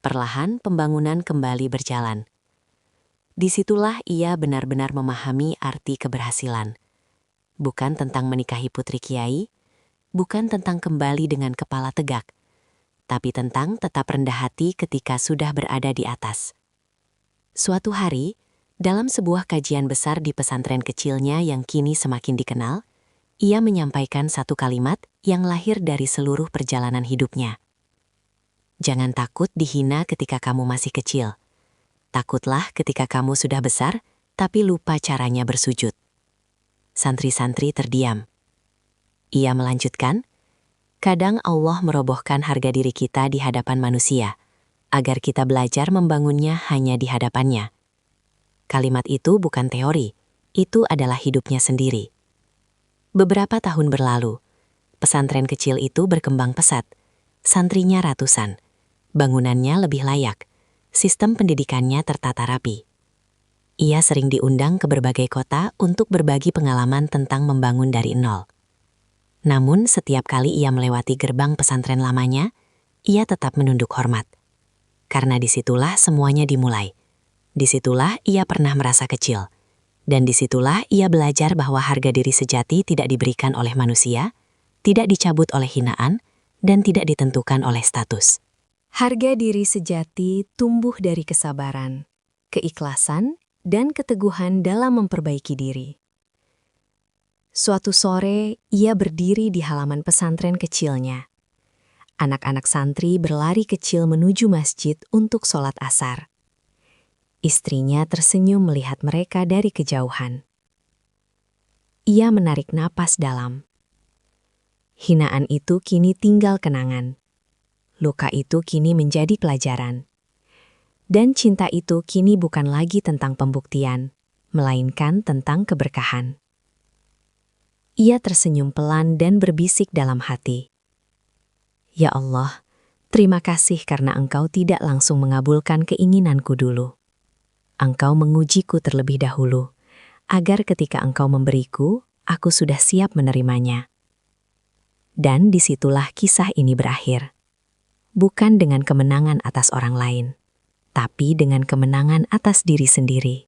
Perlahan pembangunan kembali berjalan. Disitulah ia benar-benar memahami arti keberhasilan. Bukan tentang menikahi putri kiai, bukan tentang kembali dengan kepala tegak, tapi tentang tetap rendah hati ketika sudah berada di atas. Suatu hari, dalam sebuah kajian besar di pesantren kecilnya yang kini semakin dikenal, ia menyampaikan satu kalimat yang lahir dari seluruh perjalanan hidupnya. Jangan takut dihina ketika kamu masih kecil. Takutlah ketika kamu sudah besar, tapi lupa caranya bersujud. Santri-santri terdiam. Ia melanjutkan, kadang Allah merobohkan harga diri kita di hadapan manusia, agar kita belajar membangunnya hanya di hadapannya. Kalimat itu bukan teori, itu adalah hidupnya sendiri. Beberapa tahun berlalu, pesantren kecil itu berkembang pesat, santrinya ratusan, bangunannya lebih layak, sistem pendidikannya tertata rapi. Ia sering diundang ke berbagai kota untuk berbagi pengalaman tentang membangun dari nol. Namun setiap kali ia melewati gerbang pesantren lamanya, ia tetap menunduk hormat. Karena disitulah semuanya dimulai. Disitulah ia pernah merasa kecil. Dan disitulah ia belajar bahwa harga diri sejati tidak diberikan oleh manusia, tidak dicabut oleh hinaan, dan tidak ditentukan oleh status. Harga diri sejati tumbuh dari kesabaran, keikhlasan, dan keteguhan dalam memperbaiki diri. Suatu sore, ia berdiri di halaman pesantren kecilnya. Anak-anak santri berlari kecil menuju masjid untuk sholat asar. Istrinya tersenyum melihat mereka dari kejauhan. Ia menarik napas dalam. Hinaan itu kini tinggal kenangan. Luka itu kini menjadi pelajaran. Dan cinta itu kini bukan lagi tentang pembuktian, melainkan tentang keberkahan. Ia tersenyum pelan dan berbisik dalam hati. Ya Allah, terima kasih karena Engkau tidak langsung mengabulkan keinginanku dulu. Engkau mengujiku terlebih dahulu, agar ketika Engkau memberiku, aku sudah siap menerimanya. Dan disitulah kisah ini berakhir. Bukan dengan kemenangan atas orang lain, tapi dengan kemenangan atas diri sendiri.